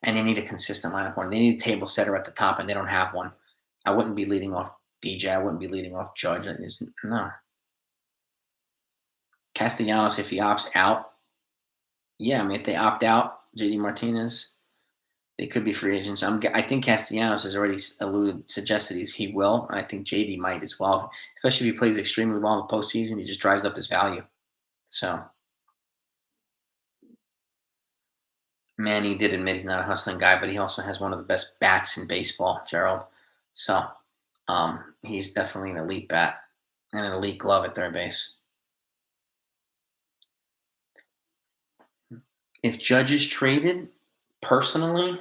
and they need a consistent lineup order. They need a table setter at the top, and they don't have one. I wouldn't be leading off DJ. I wouldn't be leading off Judge. No. Castellanos, if he opts out, yeah, I mean, if they opt out, JD Martinez, they could be free agents. I think Castellanos has already suggested he will. And I think JD might as well, especially if he plays extremely well in the postseason. He just drives up his value. So Manny did admit he's not a hustling guy, but he also has one of the best bats in baseball, Gerald. So he's definitely an elite bat and an elite glove at third base. If Judge is traded, personally,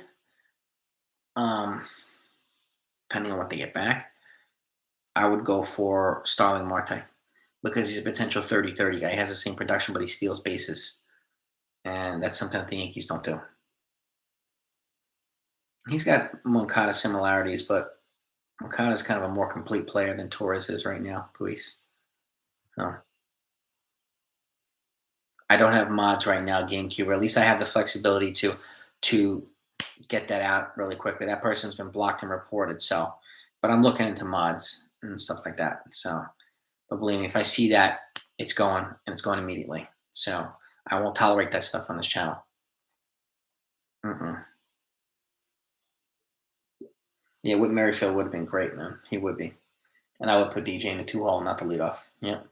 depending on what they get back, I would go for Starling Marte because he's a potential 30-30 guy. He has the same production, but he steals bases. And that's something that the Yankees don't do. He's got Moncada similarities, but Moncada is kind of a more complete player than Torres is right now, Luis. No. I don't have mods right now, GameCube, or at least I have the flexibility to get that out really quickly. That person's been blocked and reported, but I'm looking into mods and stuff like that. So, but believe me, if I see that, it's going, and it's going immediately. So I won't tolerate that stuff on this channel. Yeah, Whit Merrifield would have been great, man. He would be. And I would put DJ in the 2-hole, not the leadoff. Yep.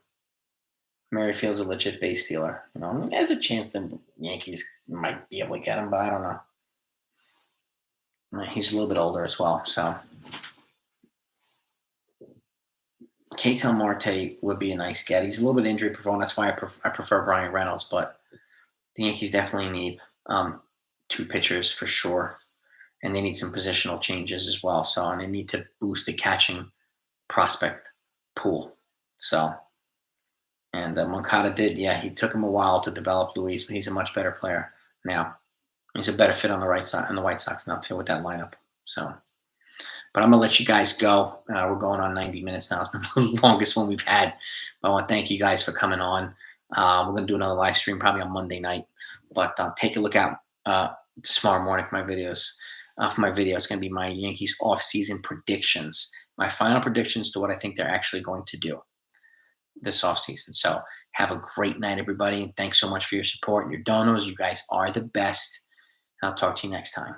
Merrifield's a legit base stealer. You know, I mean, there's a chance the Yankees might be able to get him, but I don't know. He's a little bit older as well, so. Ketel Marte would be a nice get. He's a little bit injury prone. That's why I prefer Brian Reynolds, but the Yankees definitely need 2 pitchers for sure. And they need some positional changes as well. So, and they need to boost the catching prospect pool. So, and Moncada did, yeah, he took him a while to develop, Luis, but he's a much better player now. He's a better fit on the right side, on the White Sox now too, with that lineup. So, but I'm gonna let you guys go. We're going on 90 minutes now. It's been the longest one we've had. But I want to thank you guys for coming on. We're gonna do another live stream probably on Monday night. But take a look out tomorrow morning for my videos. For my video, it's gonna be my Yankees off-season predictions. My final predictions to what I think they're actually going to do this offseason. So have a great night, everybody. Thanks so much for your support and your donos. You guys are the best. And I'll talk to you next time.